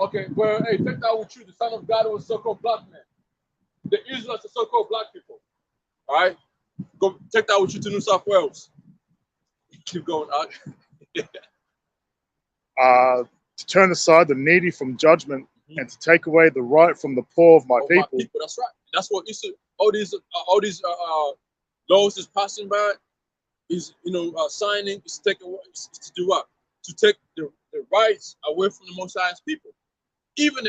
Okay, well, hey, take that with you. The Son of God was a so-called black man. The Israelites are so-called black people. All right? Go take that with you to New South Wales. Keep going, to turn aside the needy from judgment and to take away the right from the poor of my people. That's right. That's what all these laws is passing by is, you know, signing is taking to do what? To take the rights away from the Most High's people. Even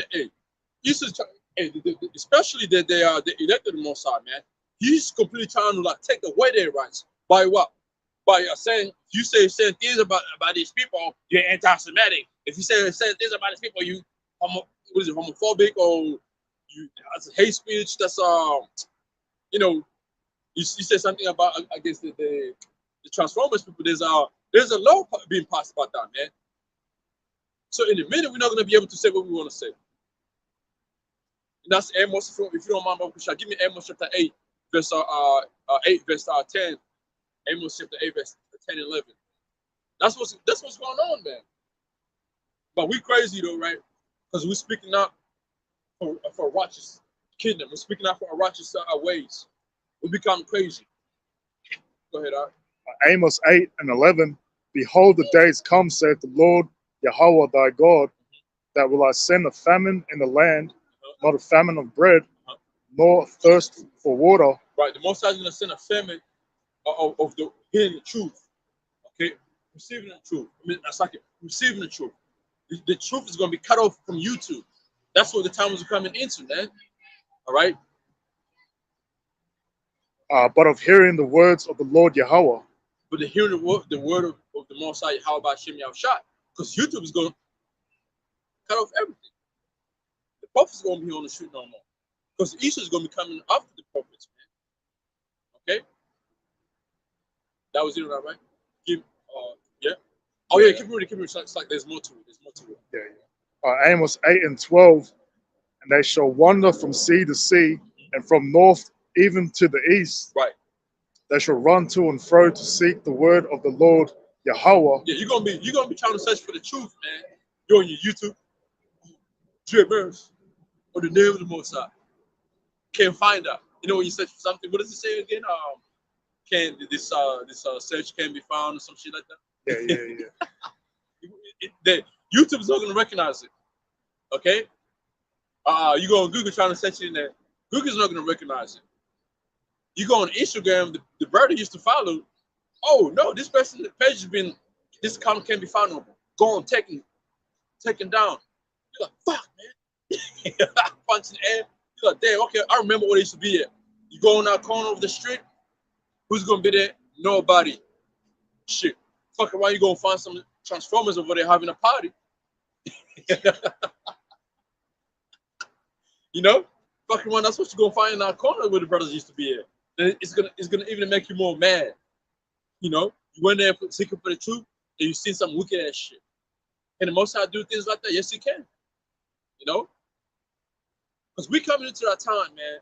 especially that they elected the Most High, man. He's completely trying to like take away their rights by what? By saying saying things about these people, you're anti-Semitic. If you say things about these people, you homophobic, or that's hate speech. That's you know, you say something about against the Transformers people. There's a law being passed about that, man. So in a minute, we're not gonna be able to say what we want to say. And that's Amos. If you don't mind, give me Amos chapter 8, verse 8, verse 10. Amos chapter 8, verse 10 and 11. That's what's going on, man. But we crazy though, right? Because we're speaking out for a righteous kingdom. We're speaking out for our righteous ways. We become crazy. Go ahead, Art. Amos 8 and 11. Behold, the days come, saith the Lord Yahweh thy God, that will I send a famine in the land, not a famine of bread, nor thirst for water. Right. The Most High is going to send a famine of the hearing the truth. Okay, receiving the truth. I mean, that's like it. Receiving the truth. The truth is going to be cut off from YouTube. That's what the times are coming into, man. All right. But of hearing the words of the Lord Yahweh. But to hear the word of the Most High, how about Shem Yahushua? Because YouTube is going to cut off everything. The prophets are going to be on the street no more. Because Esau is going to be coming after the prophets, man. Okay? That was it, right? Yeah. Oh yeah, keep reading. It's like there's more to it. There's more to it. Yeah. Amos 8:12, and they shall wander from sea to sea, and from north even to the east. Right. They shall run to and fro to seek the word of the Lord Yahweh. Yeah, you're gonna be trying to search for the truth, man. You're on your YouTube, GmsAustralia, or the name of the Most High. Can't find that. You know when you search for something, what does it say again? Can this search can be found or some shit like that? Yeah. YouTube is not gonna recognize it. Okay? You go on Google trying to search it in there. Google's not gonna recognize it. You go on Instagram, the brother used to follow. Oh no, this person, the page has been, this account can't be found no more. Go on, taken down. You're like, fuck, man. Punching the air. You're like, damn, okay, I remember where they used to be at. You go on that corner of the street, who's gonna be there? Nobody. Shit. Fuck around, you gonna find some Transformers over there having a party. You know? Fuck around, that's what you're gonna find in that corner where the brothers used to be at. And it's gonna even make you more mad. You know, you went there seeking for the truth, and you see some wicked ass shit. Can the Most High do things like that? Yes, He can. You know, because we coming into that time, man,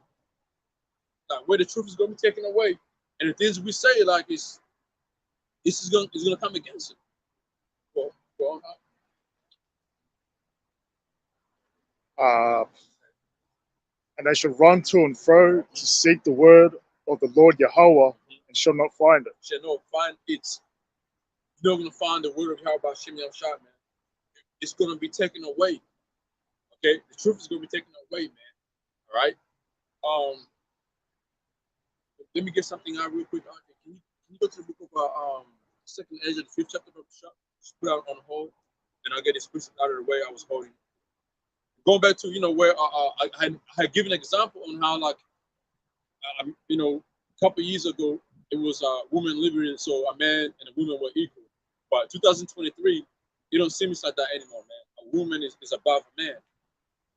like where the truth is gonna be taken away, and the things we say, like this is gonna come against it. Go And they shall run to and fro to seek the word of the Lord Yahweh, and shall not find it. Shall not find it. You're not gonna find the word of Yahweh Shem Yahushua, man. It's gonna be taken away. Okay, the truth is gonna be taken away, man. All right. Let me get something out real quick. Can you go to the book of Second Ezra, the 5th chapter of the shop? Just put it on hold, and I'll get this question out of the way I was holding. Going back to where I had given an example on how a couple years ago it was woman liberty, so a man and a woman were equal. But 2023, it don't seem like that anymore, man. A woman is above a man.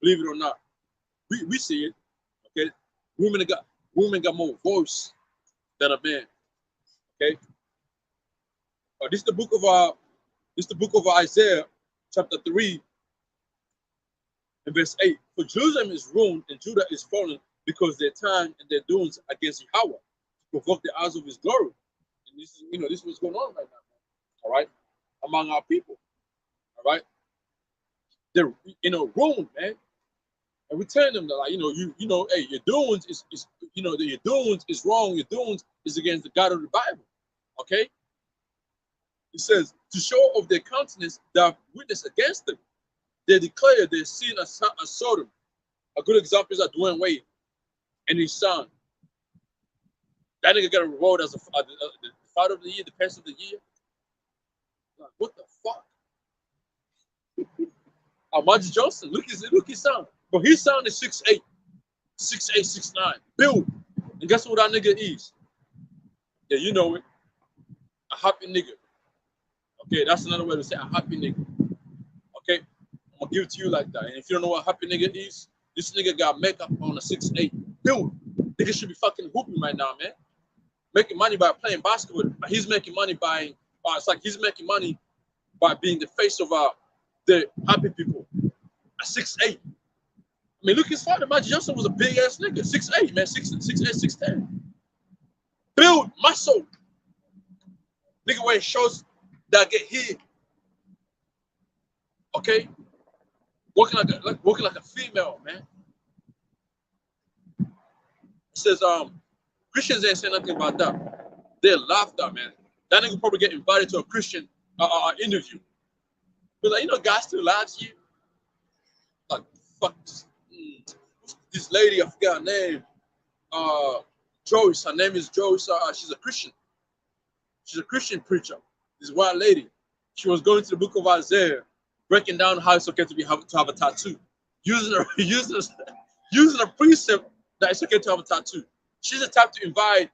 Believe it or not, we see it. Okay, women got more voice than a man. Okay. This is the book of Isaiah, chapter 3, and verse 8. For Jerusalem is ruined and Judah is fallen because their time and their doings against Yahweh to provoke the eyes of His glory. And this is what's going on right now, man. All right, among our people. All right, they're ruined, man. And we're telling them that, like, hey, your doings is your doings is wrong. Your doings is against the God of the Bible. Okay. It says, to show of their countenance that witness against them, they declare their sin as Sodom. A good example is Dwayne Wade and his son. That nigga got a reward as the fighter of the year, the pest of the year. Like, what the fuck? Magic Johnson, look his son. But his son is 6'8", 6'8", 6'9", build. And guess what that nigga is? Yeah, you know it. A happy nigga. Okay, that's another way to say a happy nigga. Okay, I'm gonna give it to you like that. And if you don't know what a happy nigga is, this nigga got makeup on a 6'8". Build. Nigga should be fucking hooping right now, man. Making money by playing basketball. But he's making money by he's making money by being the face of the happy people. A 6'8". I mean, look, his father, Magic Johnson, was a big ass nigga. 6'8", man, 6'8", 6'10". Build muscle. Nigga wearing shorts that get hit. Okay? Walking like a female, man. It says Christians ain't saying nothing about that. They laughed at, man. That nigga probably get invited to a Christian interview. But like, God still loves you. Like, fuck. this lady, I forgot her name, Joyce. Her name is Joyce. She's a Christian. She's a Christian preacher. This white lady. She was going to the book of Isaiah, breaking down how it's okay to have a tattoo, using a precept that it's okay to have a tattoo. She's the type to invite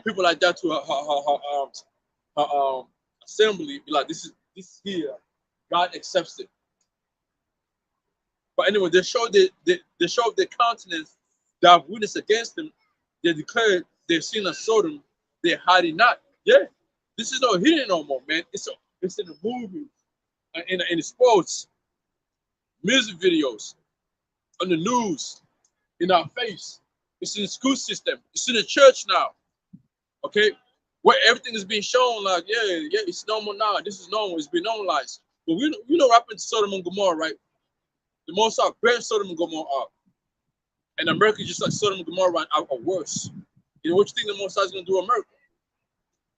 people like that to her assembly. Be like, this here, God accepts it. But anyway, they showed their countenance that have witnessed against them. They declared they've seen a Sodom, they're hiding not. Yeah, this is not hidden no more, man. It's in the movies, in the sports, music videos, on the news, in our face. It's in the school system. It's in the church now. Okay, where everything is being shown like, yeah, it's normal now. This is normal. It's been normalized. But we know what happened to Sodom and Gomorrah, right? The Most High burned Sodom and Gomorrah out. And America just like Sodom and Gomorrah are worse. You know what you think the Most High is going to do in America?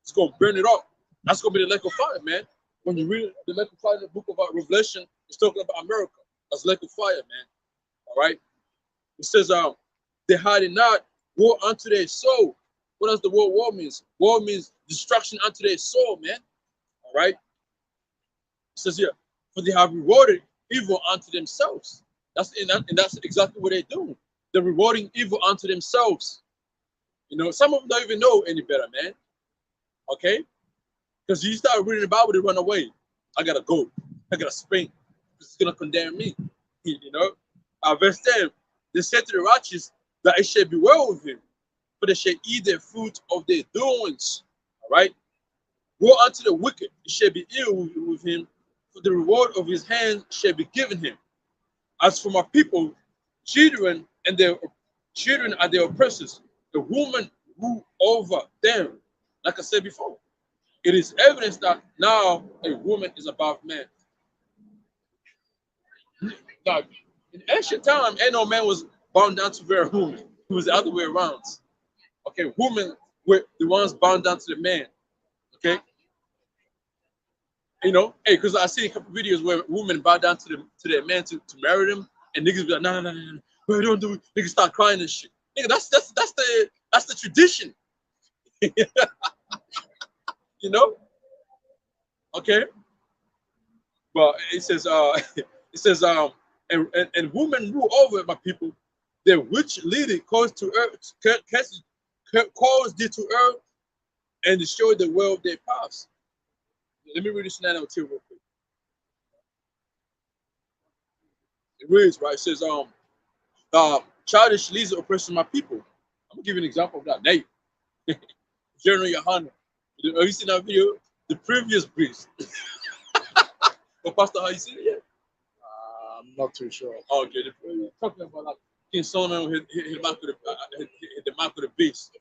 It's going to burn it up. That's going to be the lake of fire, man. When you read the lake of fire in the book of Revelation, it's talking about America. That's lake of fire, man. All right? It says, they hiding not war unto their soul. What does the word war means? War means destruction unto their soul, man. All right? It says here, for they have rewarded evil unto themselves. That's exactly what they're doing. They're rewarding evil unto themselves. Some of them don't even know any better, man. Okay? Because you start reading the Bible, they run away. I gotta go. I gotta spring. It's gonna condemn me. Verse 10, they said to the righteous that it shall be well with him, for they shall eat the fruit of their doings. All right? Woe unto the wicked, it shall be ill with him, for the reward of his hand shall be given him. As for my people, children are their oppressors. The woman rule over them. Like I said before, it is evidence that now a woman is above man. Now, in ancient time, ain't no man was bound down to very woman. It was the other way around. Okay, women were the ones bound down to the man. Okay, hey, because I see a couple videos where women bow down to their man to marry them, and niggas be like, no, don't do it. Niggas start crying and shit. Nigga, that's the tradition. Okay. But it says and women rule over my people, the which leading caused to earth, caused thee to earth, and destroy the well of their paths. Let me read this now too real quick. It reads, right? It says, childish leaders oppressing my people. I'm gonna give you an example of that. Nate, General Yohana. Have you seen that video? The previous beast. Well, Pastor, how you seen it yet? I'm not too sure. Oh, okay, talking about like King Solomon hit the mark of the beast.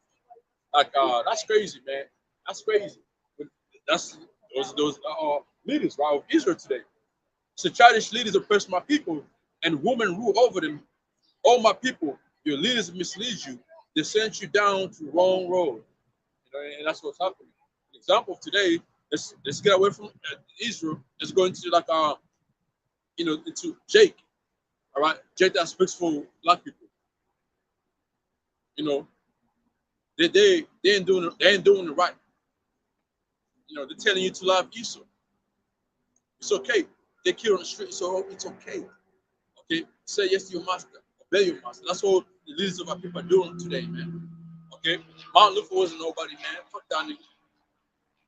Like, that's crazy, man. That's crazy. But that's those leaders, right, of Israel today. So childish leaders oppress my people, and women rule over them. All my people, your leaders mislead you. They sent you down to the wrong road. And that's what's happening. An example of today, let's get away from Israel. Let's go into like into Jake. All right, Jake that speaks for black people. They ain't doing it right. They're telling you to love Esau. It's okay. They kill on the street, so it's okay. Okay, say yes to your master, obey your master. That's what the leaders of our people are doing today, man. Okay, Martin Luther wasn't nobody, man. Fuck that nigga.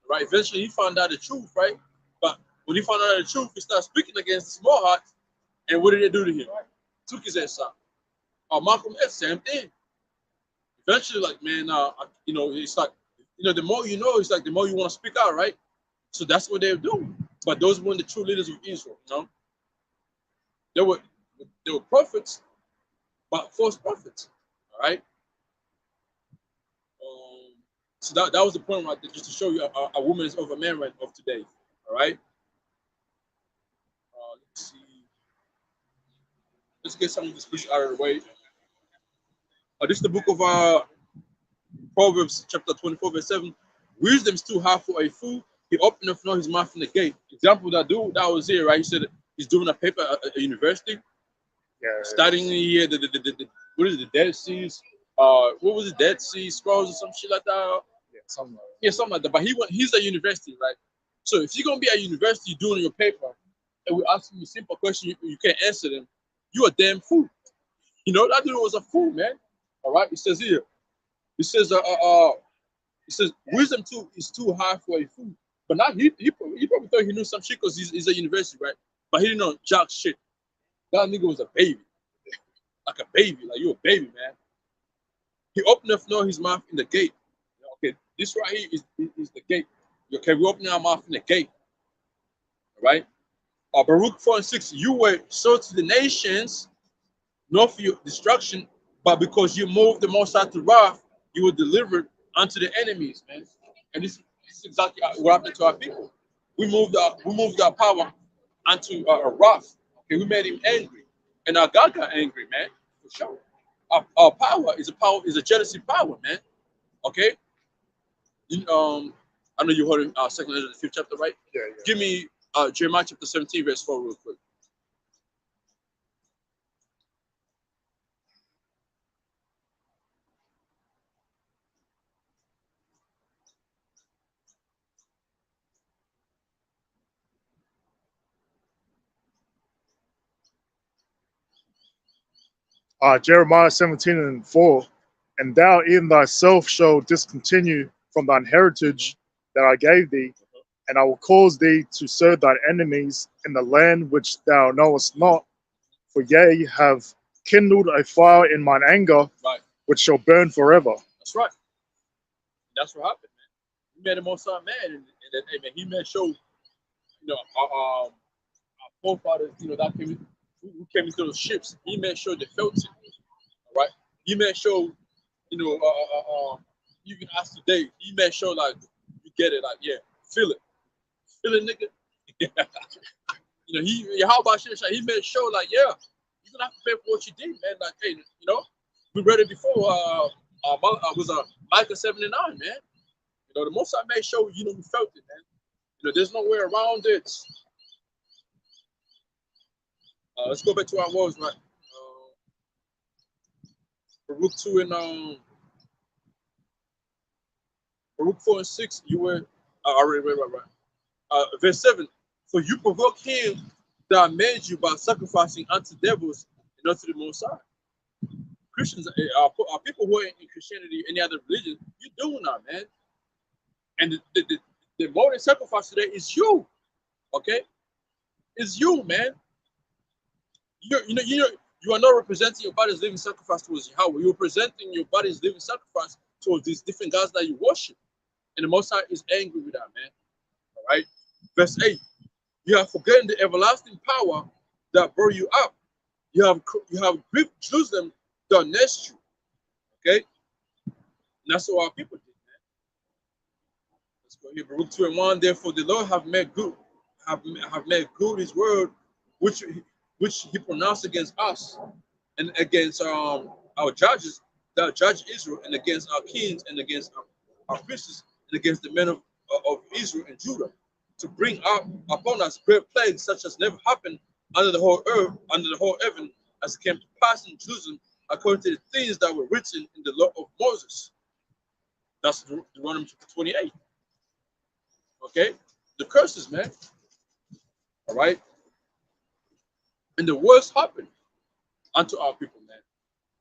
Right? Eventually, he found out the truth, right? But when he found out the truth, he started speaking against the small hearts. And what did they do to him? Took his ass out. Malcolm X, same thing. Eventually, like, man, it's like, the more you know, it's like the more you want to speak out, right? So that's what they're doing. But those weren't the true leaders of Israel, They were prophets, but false prophets, all right? So that was the point right there, just to show you a woman is over man right of today, all right? Let's see. Let's get some of this push out of the way. This is the book of Proverbs, chapter 24, verse 7. Wisdom is too hard for a fool. He openeth not his mouth in the gate. Example that dude that was here, right? He said he's doing a paper at a university, studying here, what is it, the Dead Seas? What was it, Dead Sea Scrolls or some shit like that? Yeah, something like Yeah, something like that. But he's at university, right? So if you're gonna be at university doing your paper, and we're asking you simple questions, you can't answer them, you a damn fool. You know that dude was a fool, man. All right, it says here. It says it says wisdom too is too high for a fool. But not he probably thought he knew some shit because he's at university, right? But he didn't know jack shit. That nigga was a baby, like a baby, like you a baby, man. He opened up no his mouth in the gate. Okay, this right here is the gate. Okay, we open our mouth in the gate. All right. Baruch 4:6, you were sold to the nations, not for your destruction, but because you moved the Most High to wrath, you were delivered unto the enemies, man. And this is exactly what happened to our people. We moved our power unto wrath. Okay, we made him angry, and our God got angry, man, for sure. Our power is a jealousy power, man. Okay, I know you heard in second letter of the fifth chapter, right? yeah. Give me Jeremiah chapter 17, verse 4, real quick. Jeremiah 17:4, and thou in thyself shall discontinue from thine heritage that I gave thee, and I will cause thee to serve thine enemies in the land which thou knowest not. For yea, have kindled a fire in mine anger, Right. which shall burn forever. That's right. That's what happened, man. He made him on some man, and then, hey, man, he made sure, our forefathers, that who came into those ships, he made sure they felt it, all right? He made sure, even us today, he made sure, like, you get it, like, yeah, feel it. Feel it, nigga. How about shit? He made sure, like, yeah, you're gonna have to pay for what you did, man. Like, hey, we read it before. Was Micah 7:9, man. The most I made sure, we felt it, man. There's no way around it. Let's go back to our words, right? Baruch 2 and Baruch 4:6, you were right. Verse 7. For you provoke him that made you by sacrificing unto devils and unto the Most High. Christians, our people who are in Christianity, any other religion, you're doing that, man. And the more they sacrifice today is you, okay? It's you, man. You are not representing your body's living sacrifice towards Yahweh. You're presenting your body's living sacrifice towards these different gods that you worship. And the Most High is angry with that, man. All right? Verse 8. You have forgotten the everlasting power that brought you up. You have gripped Jerusalem that nursed you. Okay? And that's what our people did, man. Let's go here. Baruch 2:1. Therefore the Lord have made good his word which he pronounced against us and against our judges that judge Israel, and against our kings, and against our princes, and against the men of Israel and Judah, to bring up upon us great plagues such as never happened under the whole earth, under the whole heaven, as it came to pass in Jerusalem, according to the things that were written in the law of Moses. That's Deuteronomy chapter 28. Okay? The curses, man. All right? And the worst happened unto our people, man.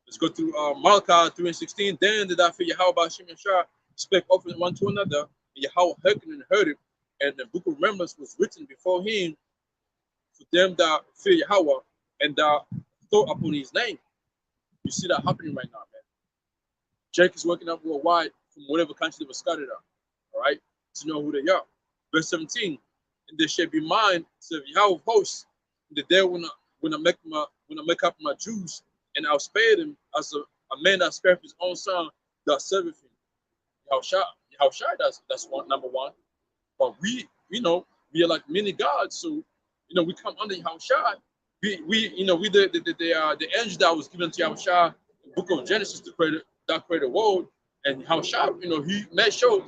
Let's go to Malachi 3:16. Then did I fear Yahweh by Shem and Shah spake often one to another, and Yahweh hearkened and heard it, and the book of remembrance was written before him for them that fear Yahweh and that thought upon his name. You see that happening right now, man. Jake is working up worldwide from whatever country they were scattered at, all right, to know who they are. Verse 17, and they shall be mine, said Yahweh of hosts, in the day when I make up my Jews, and I'll spare them as a man that spared his own son that serveth him. Yahushua, that's number one. But we are like many gods, so we come under Yahushua. We the angel that was given to Yahushua in the book of Genesis to create the world, and Yahushua, he made sure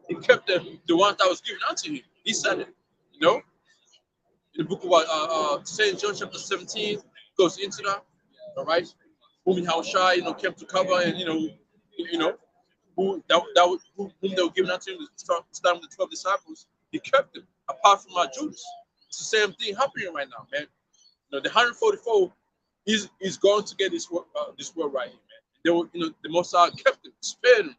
he kept the one that was given unto him. He said it, in the book of St. John chapter 17 goes into that. All right. whom Yahushua, came to cover, and whom they were given unto him to start with the 12 disciples. He kept them, apart from Judas. It's the same thing happening right now, man. The 144 is going to get this world right here, man. They were, the Mosai kept them, spared them.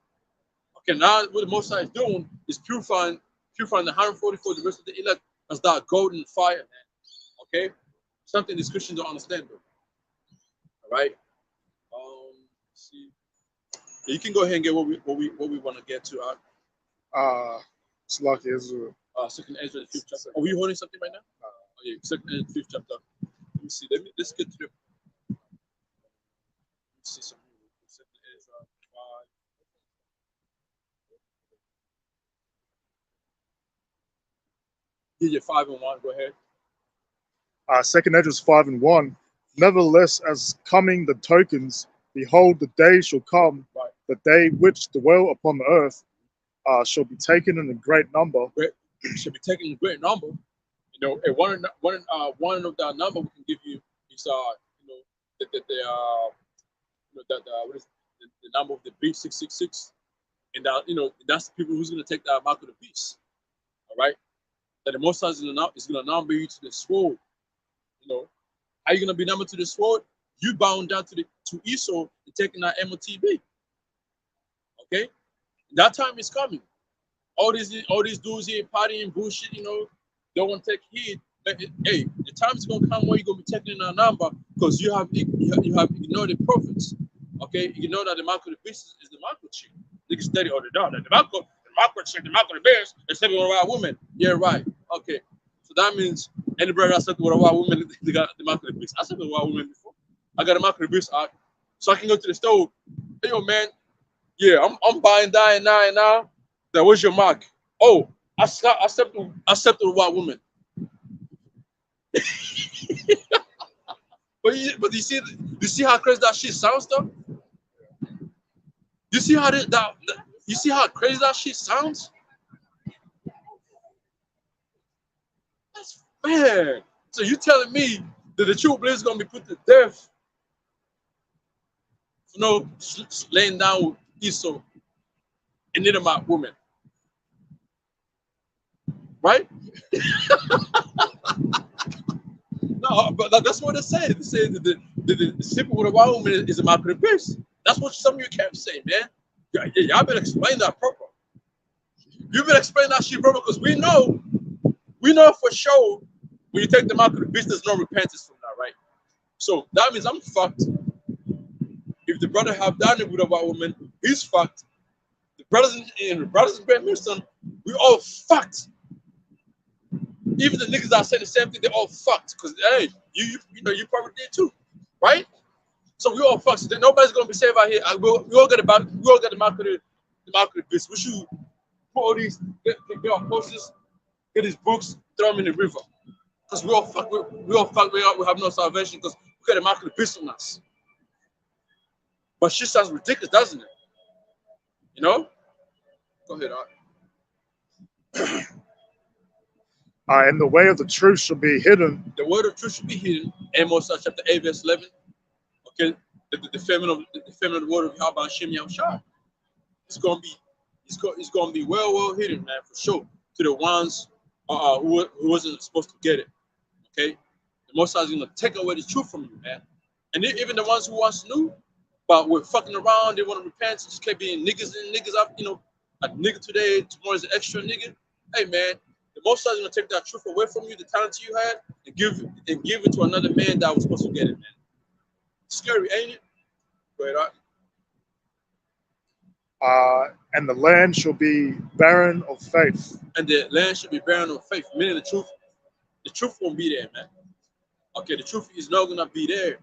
Okay, now what the Mosai is doing is purifying the 144, the rest of the elect, as that golden fire, man. Okay, something these Christians don't understand, though. All right. Let's see. Yeah, you can go ahead and get what we want to get to. It's like Israel. Second Ezra, the 5th chapter. Are we holding something right now? Oh, yeah, second Ezra, the 5th chapter. Let me see. Let's get to the. Let's see something. Second Ezra 5. Yeah, 5 and 1. Go ahead. Second Ezra 5 and 1. Nevertheless, as coming the tokens, behold, the day shall come, Right. the day which dwell upon the earth shall be taken in a great number. Should be taken in a great number. And one of the number we can give you is what is the number of the beast 666, and that's the people who's gonna take the mark of the beast. All right, that the Most High is gonna number you to the sword. How you gonna be numbered to the sword? You bound down to Esau and taking that MOTB. Okay, that time is coming. All these dudes here partying bullshit, they want to take heed. But hey, the time is gonna come where you're gonna be taking in a number because you have ignored the prophets. Okay, you know that the mark of the beast is the mark of the chick. Niggas study all the dog. The mark of the chick, the mark of the beast is sleeping with a white woman. Yeah, right. Okay, so that means any brother that slept with a white woman, they got the mark of the beast. I slept with a white woman before. I got a mark of the beast out, so I can go to the store. Hey, yo, man. Yeah, I'm buying now. That was your mark. Oh, I slept with a white woman. But you see how crazy that shit sounds, though. You see how you see how crazy that shit sounds. That's fair. So you telling me that the true believer is gonna be put to death for laying down with Esau and Edomite woman, right? No, but that's what they say. They say that the sleeping with a white woman is a mark of the beast. That's what some of you can't say, man. Y'all better explain that proper. You better explain that shit proper because we know for sure when you take the mark of the beast, there's no repentance from that, right? So that means I'm fucked. If the brother have done it with a white woman, he's fucked. The brothers and grandson, we all fucked. Even the niggas that say the same thing, they all fucked. Cause hey, you probably did too, right? So we all fucked. So nobody's gonna be saved out here. We all get the mark of the beast. We should put all these, get our posters, get these books, throw them in the river. Cause we all fucked. We have no salvation because we got the mark of the beast on us. But shit sounds ridiculous, doesn't it? Go ahead, Art. And the way of the truth shall be hidden. The word of truth should be hidden. Amos chapter 8, verse 11. Okay, the feminine word of Yahweh Hashem Yahushua. It's gonna be well hidden, man, for sure. To the ones who wasn't supposed to get it. Okay, the Most High is gonna take away the truth from you, man. And even the ones who once knew, but we're fucking around, they want to repent, just kept being niggas up, a nigga today, tomorrow's an extra nigga. Hey, man. The Most High is gonna take that truth away from you, the talent you had, and give it to another man that was supposed to get it, man. Scary, ain't it? Go ahead, Art. And the land shall be barren of faith. And the land should be barren of faith, meaning the truth won't be there, man. Okay, the truth is not gonna be there.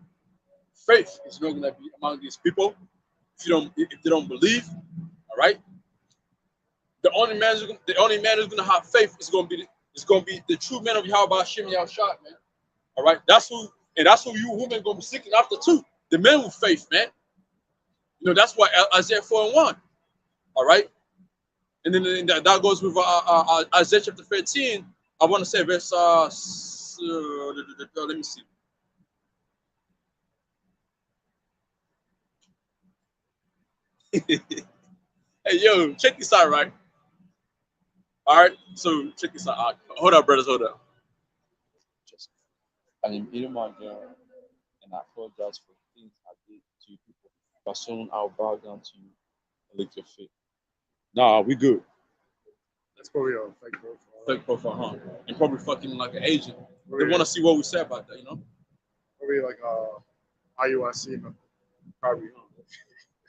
Faith is not gonna be among these people if they don't believe. All right. The only man who's gonna have faith is gonna be the true man of Yahweh Hashem Yahushua, man. All right. That's who you women gonna be seeking after too. The men with faith, man. That's why Isaiah 4 and 1. All right. And then that goes with Isaiah chapter 13. I want to say verse let me see. Hey, yo, check this out, right? All right, so check this out. Hold up, brothers, hold up. Just, I am eating my jar, and I apologize for the things I did to you people. But soon I'll bow down to you and lick your feet. Nah, we good. That's probably a fake profile. Fake profile, huh? And probably fucking like an agent. They Probably, want to see what we say about that, you know? probably like IUIC member. Probably, huh?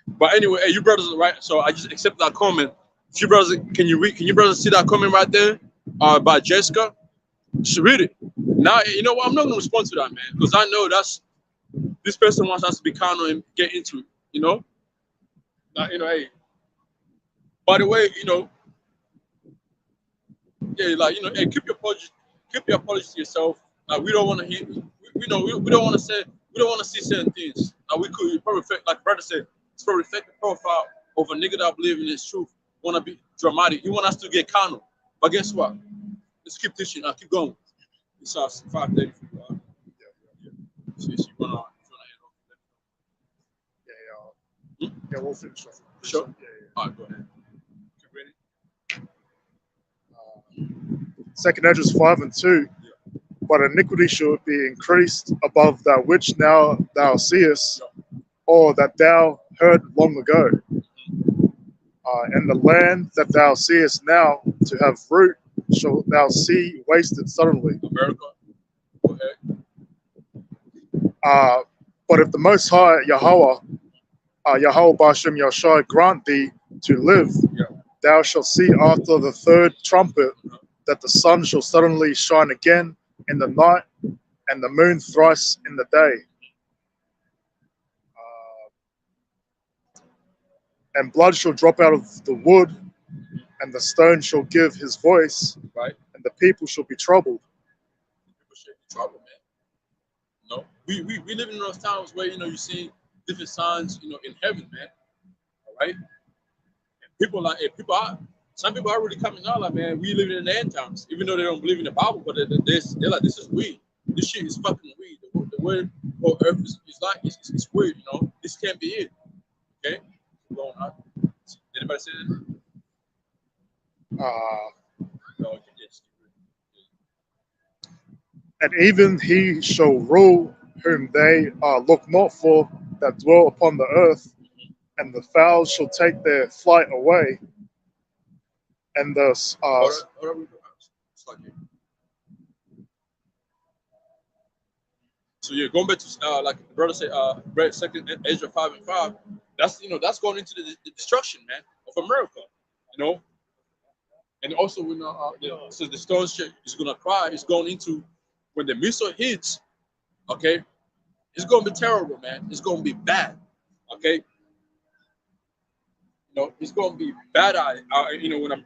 But anyway, hey, you brothers, right? So I just accepted that comment. If you brothers, can you read? Can you brothers see that comment right there? By Jessica. Just read it. Now, you know what? I'm not gonna respond to that, man, because I know that's this person wants us to be carnal and get into it. You know. Now, you know, hey. By the way, you know, yeah, like you know, hey, keep your apology to yourself. We don't want to hear. We know we don't want to say. We don't want to see certain things. We could probably like brother said. It's probably reflect the profile of a nigga that believe in his truth. Want to be dramatic. He want us to get carnal. But guess what? Let's keep teaching. Keep going. It's 5:30. Yeah. So you wanna Yeah, we'll finish off. Sure. Yeah. All right, go ahead. You ready? Second Edges 5 and 2. But iniquity shall be increased above that which now thou seest, or that thou heard long ago. And the land that thou seest now to have fruit shall thou see wasted suddenly. America. Go ahead. But if the Most High Yahweh, Yahweh Bashem Yashai, grant thee to live, thou shalt see after the third trumpet that the sun shall suddenly shine again in the night, and the moon thrice in the day. And blood shall drop out of the wood, and the stone shall give his voice, Right. and the people shall be troubled. People should be trouble, man. We live in those times where you know you see different signs, you know, in heaven, man. All right. And people like some people are really coming out like, man, we living in the end times, even though they don't believe in the Bible, but they're like, this is weird. This shit is fucking weird. The word for earth is like it's weird, you know. This can't be it. Okay. Going on. Anybody say that? No, yes. And even he shall rule whom they look not for that dwell upon the earth, and the fowls shall take their flight away, and the It's like it. So yeah, going back to like the brother said, second Ezra 5 and 5. That's that's going into the destruction, man, of America. You know, and also when so the stone shit is gonna cry. It's going into when the missile hits. Okay, it's gonna be terrible, man. It's gonna be bad. Okay, it's gonna be bad. When I'm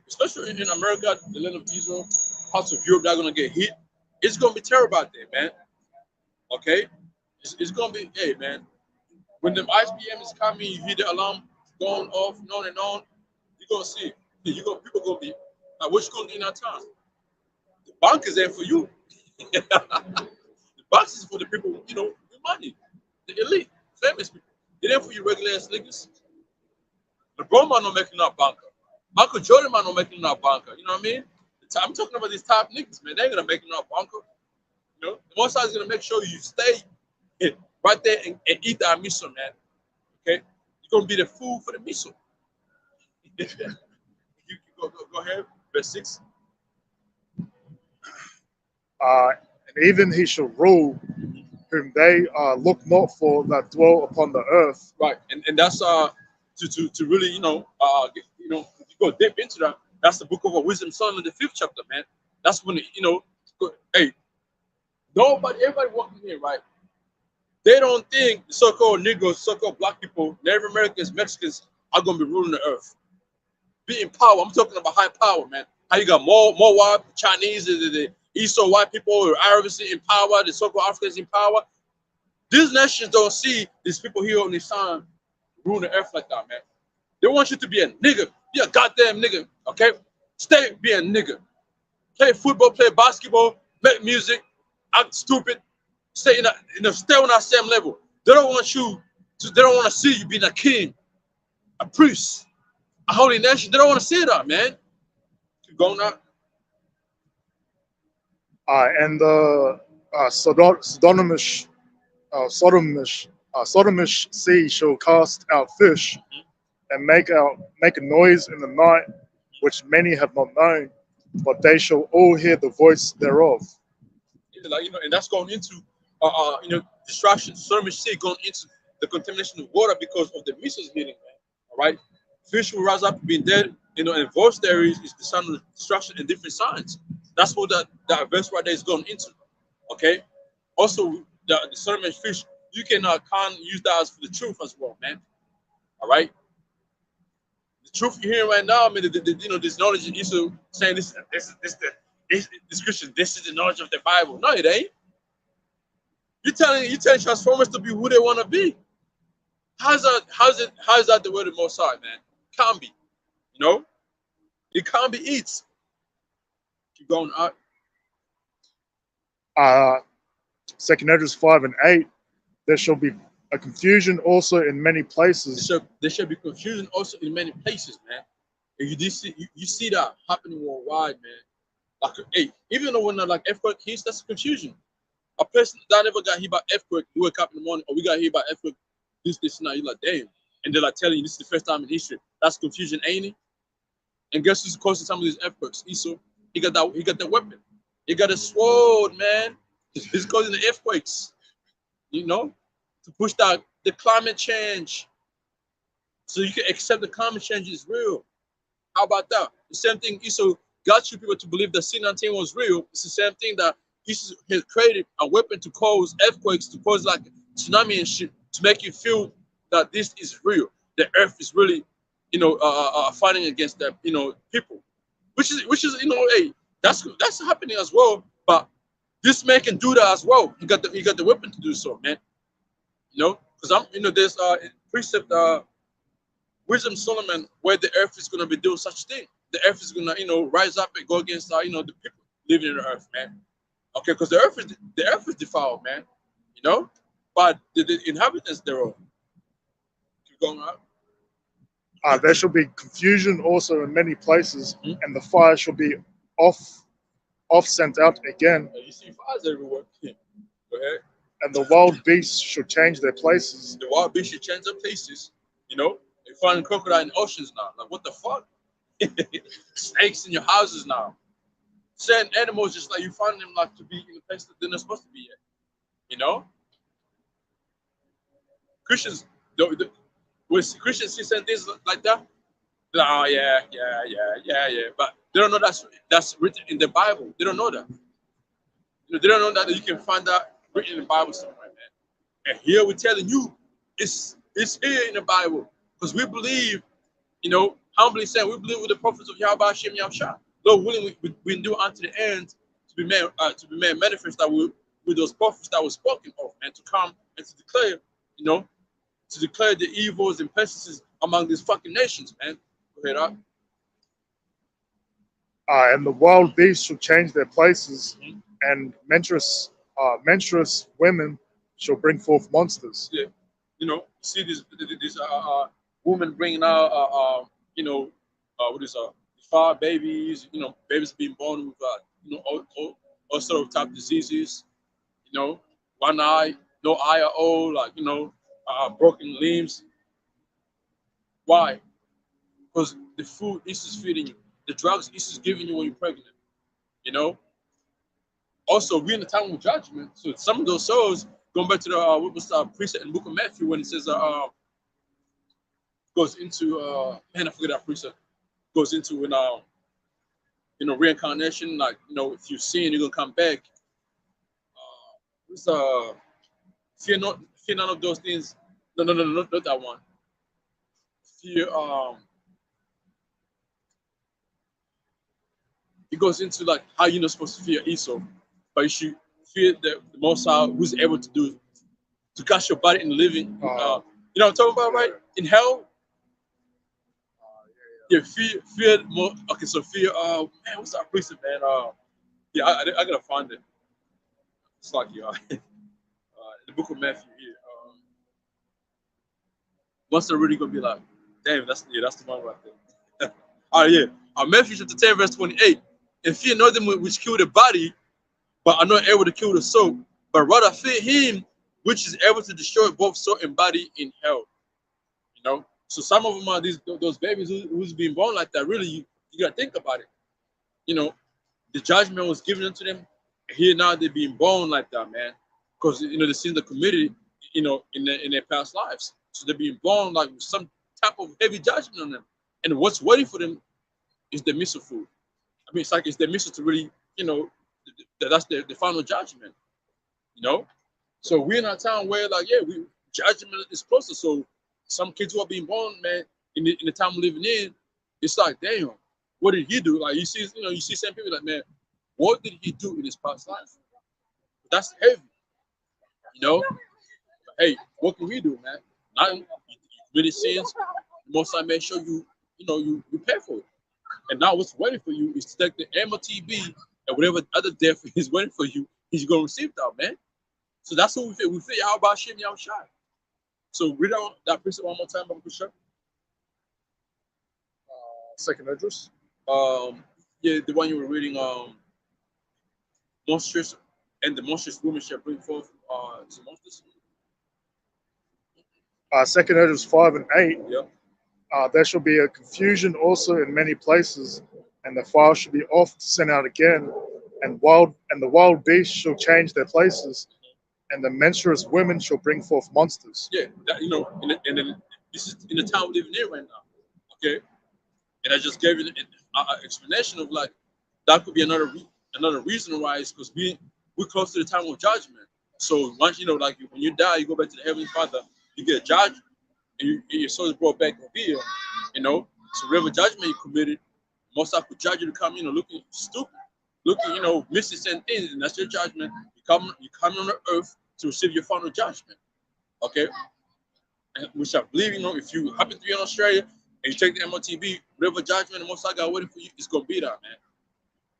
especially in America, the land of Israel, parts of Europe that are gonna get hit. It's gonna be terrible out there, man. Okay, it's gonna be, hey, man. When the ICBM is coming, you hear the alarm going off, and on. You're gonna see. People gonna be like, what's going in our town? The bank is there for you. The bank is for the people, with money, the elite, famous people. It ain't for you regular ass niggas. LeBron man not making up banker. Michael Jordan man not making up banker. You know what I mean? I'm talking about these top niggas, man. They ain't gonna make up banker. The most side is gonna make sure you stay right there and eat that miso, man. Okay, you're gonna be the food for the miso. You go ahead, verse 6. and even he shall rule whom they look not for that dwell upon the earth. Right, and that's to really if you go deep into that. That's the book of Wisdom, Solomon, the 5th chapter, man. That's when hey, everybody walking here, right? They don't think the so-called Negroes, so-called black people, Native Americans, Mexicans are gonna be ruling the earth. Be in power. I'm talking about high power, man. How you got more white Chinese, the Eastern white people, or Arabs in power, the so-called Africans in power. These nations don't see these people here on this time ruling the earth like that, man. They want you to be a nigga. Be a goddamn nigga, okay? Stay be a nigga. Play football, play basketball, make music, act stupid. Stay stay on that same level. They don't want you to. They don't want to see you being a king. a priest, a holy nation. They don't want to see that, man. Keep going out. And the Sodomish sea shall cast out fish and make a noise in the night, which many have not known, but they shall all hear the voice thereof. Like, and that's going into destruction. So much sea going into the contamination of water because of the missiles hitting, man. All right, fish will rise up being dead. And voice there is the sign of destruction and different signs. That's what that verse right there is going into. Okay. Also, the sermon fish, you can't use that as for the truth as well, man. All right. The truth you're hearing right now, I mean, this knowledge is saying this Christian, this is the knowledge of the Bible. No, it ain't. You're telling Transformers to be who they want to be. How's that the word of Most High, man? Can't be. It can't be it. Keep going out. 2 Esdras 5 and 8, there shall be a confusion also in many places. There shall be confusion also in many places, man. And you see that happening worldwide, man. Like, hey, even though when like earthquake hits, that's confusion. A person that never got hit by earthquake, you wake up in the morning, or we got hit by earthquake, this, and that. You're like, damn. And they're like telling you this is the first time in history. That's confusion, ain't it? And guess who's causing some of these earthquakes? Esau. He got that weapon. He got a sword, man. He's causing the earthquakes. To push the climate change. So you can accept the climate change is real. How about that? The same thing Esau got you people to believe that C-19 was real. It's the same thing that Esau has created a weapon to cause earthquakes, to cause like tsunami and shit, to make you feel that this is real. The earth is really, fighting against the, people. Which is, hey, that's happening as well. But this man can do that as well. He got the weapon to do so, man. Because there's precept Wisdom Solomon where the earth is gonna be doing such thing. The earth is gonna, rise up and go against the people living in the earth, man. Okay, because the earth is defiled, man. But the inhabitants thereof. Keep going out. There shall be confusion also in many places, and the fire shall be off sent out again. You see fires everywhere. Go ahead. And the wild beasts shall change their places. The wild beasts should change their places. They find crocodile in oceans now. Like, what the fuck? Snakes in your houses now. Certain animals, just like you find them like to be in a place that they're not supposed to be at. Christians, when Christians see certain things like that, they're like, oh yeah. But they don't know that's written in the Bible. They don't know that. They don't know that you can find that written in the Bible somewhere, man. And here we're telling you, it's here in the Bible. Because we believe, humbly saying, we believe with the prophets of Yahweh Hashem Yahushua. Lord willing, we do unto the end to be made manifest that with those prophets that were spoken of, and to come and to declare, to declare the evils and pestilences among these fucking nations, man. Go ahead, And the wild beasts shall change their places, and menstruous women shall bring forth monsters. Yeah, see this woman bringing out what is fire babies, babies being born with all sort of type diseases, one eye, no eye at all, like broken limbs. Why? Because the food is feeding you, the drugs is giving you when you're pregnant. Also, we're in the time of judgment, so some of those souls, going back to the what was precept in the book of Matthew when it says goes into I forget that precept, goes into when reincarnation, like if you sin you're gonna come back. Fear none of those things. No, not that one. Fear it goes into like how you're not supposed to fear Esau, but you should fear the Most High, who's able to cast your body in the living. You know what I'm talking about, right? In hell. Yeah, fear more. Okay, so fear. Man, what's that precept, man? Yeah, I gotta find it. It's like the book of Matthew here. What's really gonna be like? Damn, that's the one right there. All right, yeah. Matthew chapter 10, verse 28. And fear not them which kill the body, but are not able to kill the soul, but rather fear him which is able to destroy both soul and body in hell. You know? So some of them are those babies who's being born like that. Really, you gotta think about it. You know, the judgment was given unto them. Here now they're being born like that, man. Because the sins they committed, in their past lives. So they're being born like with some type of heavy judgment on them. And what's waiting for them is the missile food. I mean, it's the missile to really, that's the final judgment. You know? So we're in a time where judgment is closer. So some kids who are being born, man, in the time we're living in, it's like, damn, what did he do? Like you see some people like, man, what did he do in his past life? That's heavy. Hey, what can we do, man? Nothing. You committed sins. Most I make sure you pay for it. And now what's waiting for you is to take the MOTB and whatever other death is waiting for you, he's gonna receive that, man. So that's what we feel. We feel how about Shimmy out shy. So read out that precept one more time, Uncle Bishop. Second address. Yeah, the one you were reading, monstrous and the monstrous woman shall bring forth some monsters. Second address 5 and 8. Yep. There shall be a confusion also in many places, and the fire shall be oft sent out again, and the wild beasts shall change their places, and the menstruous women shall bring forth monsters. Yeah, that, and then this is in the town we live in right now. Okay, and I just gave you an explanation of like that could be another reason why is because we're close to the time of judgment. So once like when you die, you go back to the Heavenly Father, you get judged, and your soul is brought back over here. So whatever judgment you committed, most I could judge you to come, looking stupid, looking, missing certain things, and that's your judgment. You come on the earth to receive your final judgment. Okay, and which I believe, if you happen to be in Australia and you take the MOTB, whatever judgment the Most I got waiting for you, it's gonna be there, man.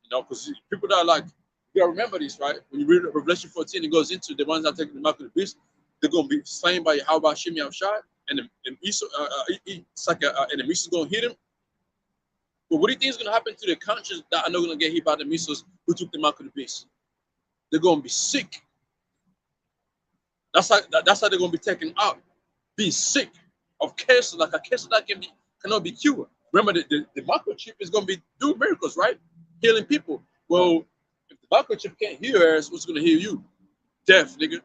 Because people that are like, you gotta remember this, right? When you read Revelation 14, it goes into the ones that take the mark of the beast, they're gonna be slain by Yahweh Shimei Avshai, and it's like and the missiles gonna hit him. But what do you think is gonna happen to the countries that are not gonna get hit by the missiles who took the mark of the beast? They're gonna be sick. That's how they're gonna be taken out. Being sick of cancer, like a cancer that cannot be cured. Remember, the microchip is gonna be doing miracles, right? Healing people. Well, if the microchip can't heal us, what's gonna heal you? Death, nigga.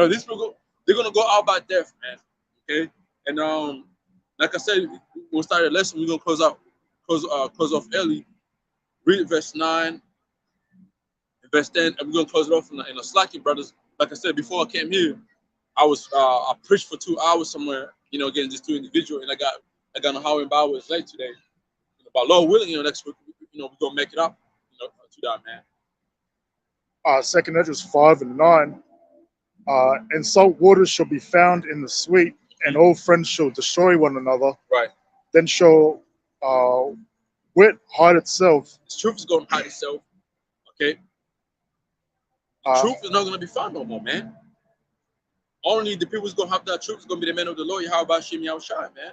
These people they're gonna go out by death, man. Okay, and like I said, we'll start the lesson. We're gonna close off early. Read verse 9, verse 10, and we're gonna close it off in a slacking, brothers. Like I said before I came here, I preached for 2 hours somewhere, getting just 2 individuals, and I got on the highway about hours late today. But Lord willing, next week, we're gonna make it up, to that, man. Second address 5 and 9. And salt waters shall be found in the sweet, and all friends shall destroy one another. Right. Then shall wit hide itself. The truth is gonna hide itself. Okay. The truth is not gonna be found no more, man. Only the people who's gonna have that truth is gonna be the men of the Lord. How about Shimei Avshai, man?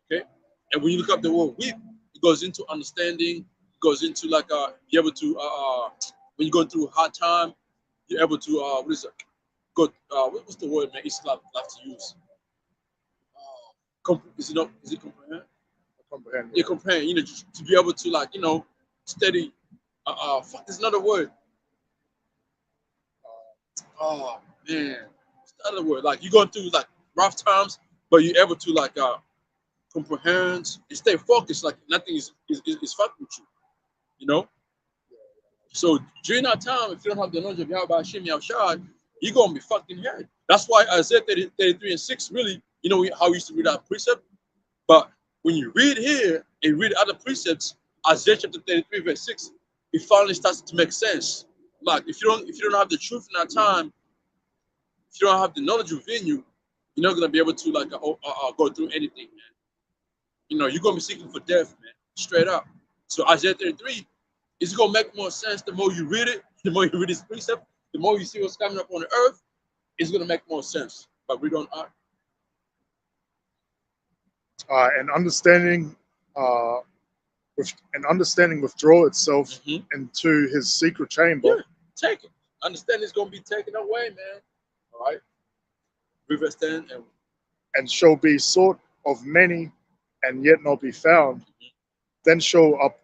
Okay. And when you look up the word weep, it goes into understanding. It goes into be able to when you're going through a hard time, you're able to what is it? What's the word, man? It's like to use. Is it comprehend? Comprehend. Yeah, comprehend. To be able to steady. Fuck, there's another word. Oh man, it's another word. Like you're going through rough times, but you're able to comprehend and stay focused. Like nothing is fucking with you. So during that time, if you don't have the knowledge of Yahweh Hashem Yahushua, you're gonna be fucking head. That's why Isaiah 33 and 6 really, how we used to read that precept. But when you read here and read other precepts, Isaiah chapter 33 verse 6, it finally starts to make sense. Like if you don't have the truth in that time, if you don't have the knowledge within you, you're not gonna be able to go through anything, man. You're gonna be seeking for death, man, straight up. So Isaiah 33 is gonna make more sense the more you read it, the more you read this precept, the more you see what's coming up on the earth, it's gonna make more sense. But we don't. and understanding withdraw itself Mhm. into his secret chamber, Yeah, take it. Understand it's gonna be taken away, man. All right. Reverse 10 and and shall be sought of many and yet not be found. Then shall up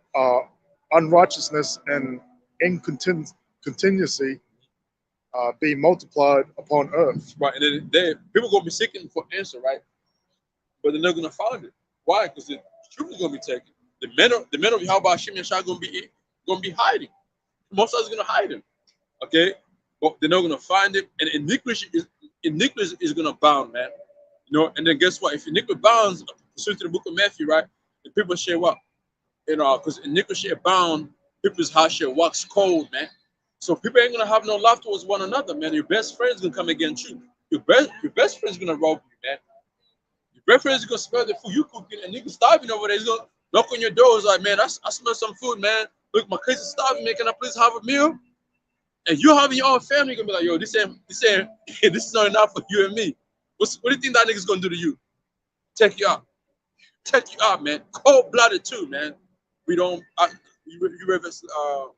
unrighteousness and incontinuity be multiplied upon earth. right, and then people gonna be seeking for answer, right? But they're not gonna find it. Why? Because the truth is gonna be taken. The men of Yahweh Hashem Yeshua gonna be hiding. Most of us gonna hide him. Okay, but they're not gonna find him, and iniquity is gonna abound, man. You know, and then guess what? If iniquity abounds, pursuant to the book of Matthew, right? The people share what? You know, because iniquity abound, people's heart shall wax cold, man. So people ain't gonna have no love towards one another, man. Your best friend's gonna come against you. Your best friend's gonna rob you, man. Your best friend's gonna smell the food you cooking, and niggas starving over there. He's gonna knock on your door. It's like, man, I smell some food, man. Look, my kids are starving, man. Can I please have a meal? And you having your own family, you're gonna be like, yo, this ain't this is not enough for you and me. What do you think that nigga's gonna do to you? Take you out. Take you out, man. Cold blooded too, man. We don't. You read verse 12.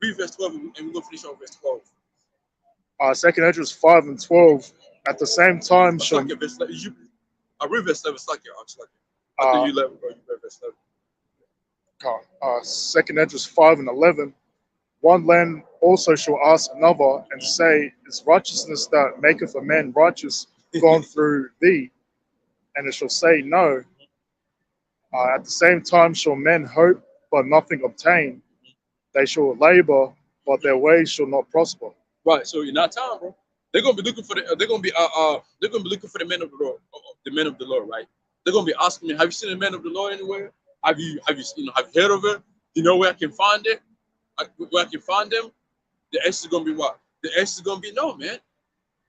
Read verse 12, and we're gonna finish on verse 12. Second Ezra 5 and 12. At the same time shall I read verse 11. It's like it. I think you 11, bro. You read verse 11. Second Ezra 5 and 11. One land also shall ask another and say, is righteousness that maketh a man righteous gone through thee? And it shall say, no. At the same time shall men hope, but nothing obtain. They shall labor, but their ways shall not prosper. Right. So in that time, bro, they're gonna be looking for the men of the Lord, the men of the Lord, right? They're gonna be asking me, have you seen the men of the Lord anywhere? Have you heard of it? You know where I can find it? Where I can find them? The answer is gonna be what? The answer is gonna be no, man.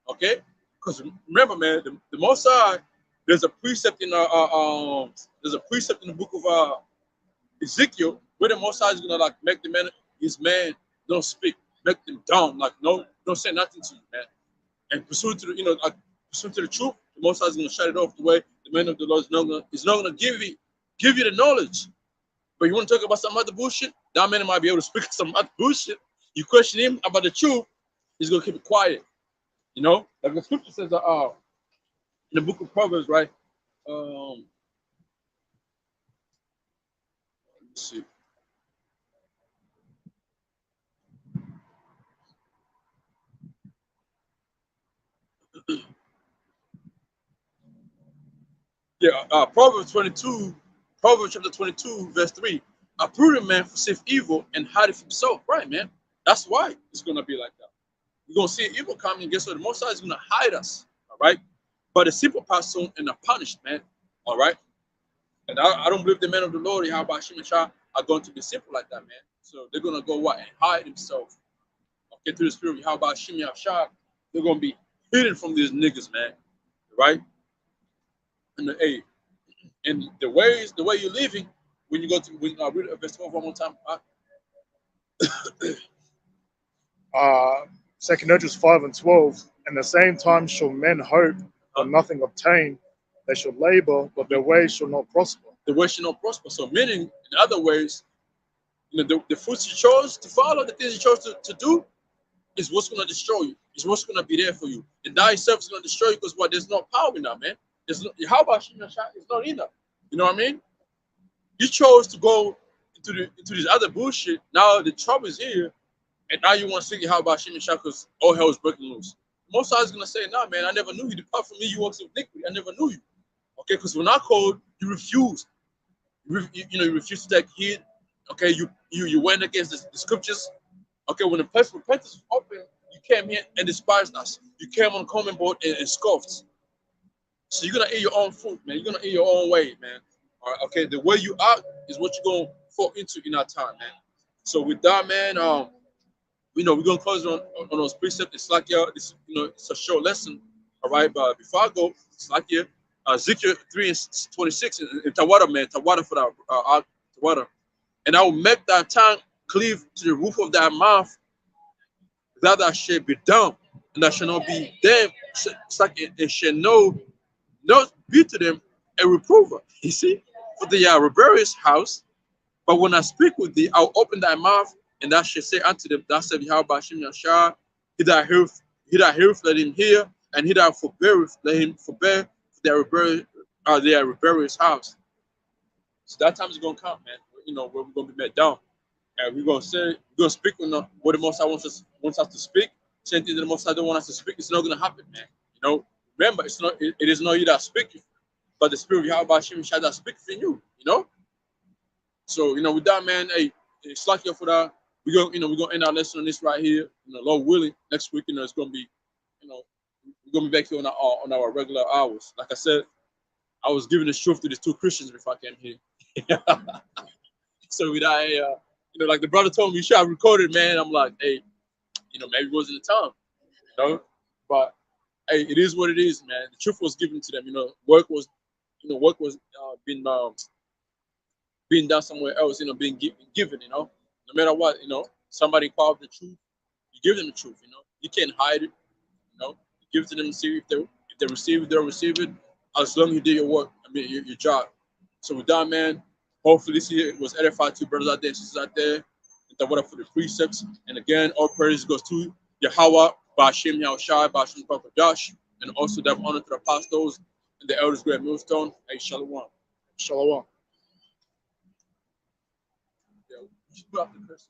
Okay? Because remember, man, the Most High, there's a precept in the book of Ezekiel where the Most High is gonna like make his man don't speak, make them dumb, like no, don't say nothing to you, man. And pursuant to the truth, the Most High is gonna shut it off the way the man of the Lord is not gonna give you the knowledge. But you want to talk about some other bullshit? That man might be able to speak some other bullshit. You question him about the truth, he's gonna keep it quiet. You know, like the scripture says, in the book of Proverbs, right? Let's see. Yeah, Proverbs chapter 22, verse 3. A prudent man forsaketh evil and hideth himself. Right, man. That's why it's gonna be like that. We're gonna see evil coming, and guess what? The Most High is gonna hide us. All right. But the simple pass on and are punished, man. All right. And I don't believe the men of the Lord, Yahweh Hashem Yeshua, are going to be simple like that, man. So they're gonna go what and hide themselves. Okay, through the spirit of Yahweh Hashem Yeshua, they're gonna be hidden from these niggas, man. Right? And hey, and the way you're living, when you go to read verse 12 one more time. Second Ezra 5 and 12. And the same time shall men hope, but nothing obtain. They shall labor, but their ways shall not prosper. The way shall not prosper. So meaning, in other ways, the fruits you chose to follow, the things you chose to do, is what's gonna destroy you. It's what's gonna be there for you. And that itself is gonna destroy you because what? There's no power in that, man. How about Shimon? It's not in that. You know what I mean? You chose to go into this other bullshit. Now the trouble is here, and now you want to see how about Shimon because all hell is breaking loose. Most guys gonna say, "Nah, man, I never knew you. Depart from me, you works of iniquity. I never knew you." Okay, because when I called, you refused. You refused to take heed. Okay, you went against the scriptures. Okay, when the place of repentance was open, you came here and despised us. You came on the common board and scoffed. So you're gonna eat your own fruit, man. You're gonna eat your own way, man. All right, okay. The way you act is what you're gonna fall into in our time, man. So with that, man, we're gonna close on those precepts. It's like it's a short lesson. All right, but before I go, it's like Ezekiel 3 and 26 in Tawada, man, Tawada for that Tawada. And I will make thy tongue cleave to the roof of thy mouth, that thou shalt be dumb, and thou shalt not be deaf. It's like it shall know Those be to them a reprover. You see, for the rebellious house. But when I speak with thee, I'll open thy mouth, and thou shalt say unto them, thou said Yahweh Hashem Yashar, he that heareth, let him hear, and he that forbeareth, let him forbear, for their rebellious house. So that time is gonna come, man. You know, where we're gonna be met down. And we're gonna speak what the Most High wants us to speak. Same thing that the Most High don't want us to speak. It's not gonna happen, man. You know, remember, it is not you that speaketh, but the Spirit of Yahweh Hashem Yashar that speaketh in you. You know. So, you know, with that, man, hey, it's like for that. We're gonna end our lesson on this right here. You know, Lord willing, next week, you know, it's gonna be, you know, we're gonna be back here on our regular hours. Like I said, I was giving the truth to these two Christians before I came here. So with that, you know, like the brother told me, you should have recorded, man. I'm like, hey, you know, maybe it wasn't the time, you know, but hey, it is what it is, man. The truth was given to them. You know, work was being done somewhere else, you know, being given, you know, no matter what, you know, somebody inquire the truth, you give them the truth, you know, you can't hide it, you know, you give it to them and see if they receive it, they'll receive it, as long as you did your work, I mean, your job. So with that, man, hopefully this year was edified to brothers out there and sisters out there, and what up for the precepts, and again, all praise goes to Yahweh, Ba'ashem Yahushai, Ba'ashem Prophet Josh, and also that honor to the apostles and the elders, great millstone, hey, Shalom. Shalom. Yeah, you put up the curses.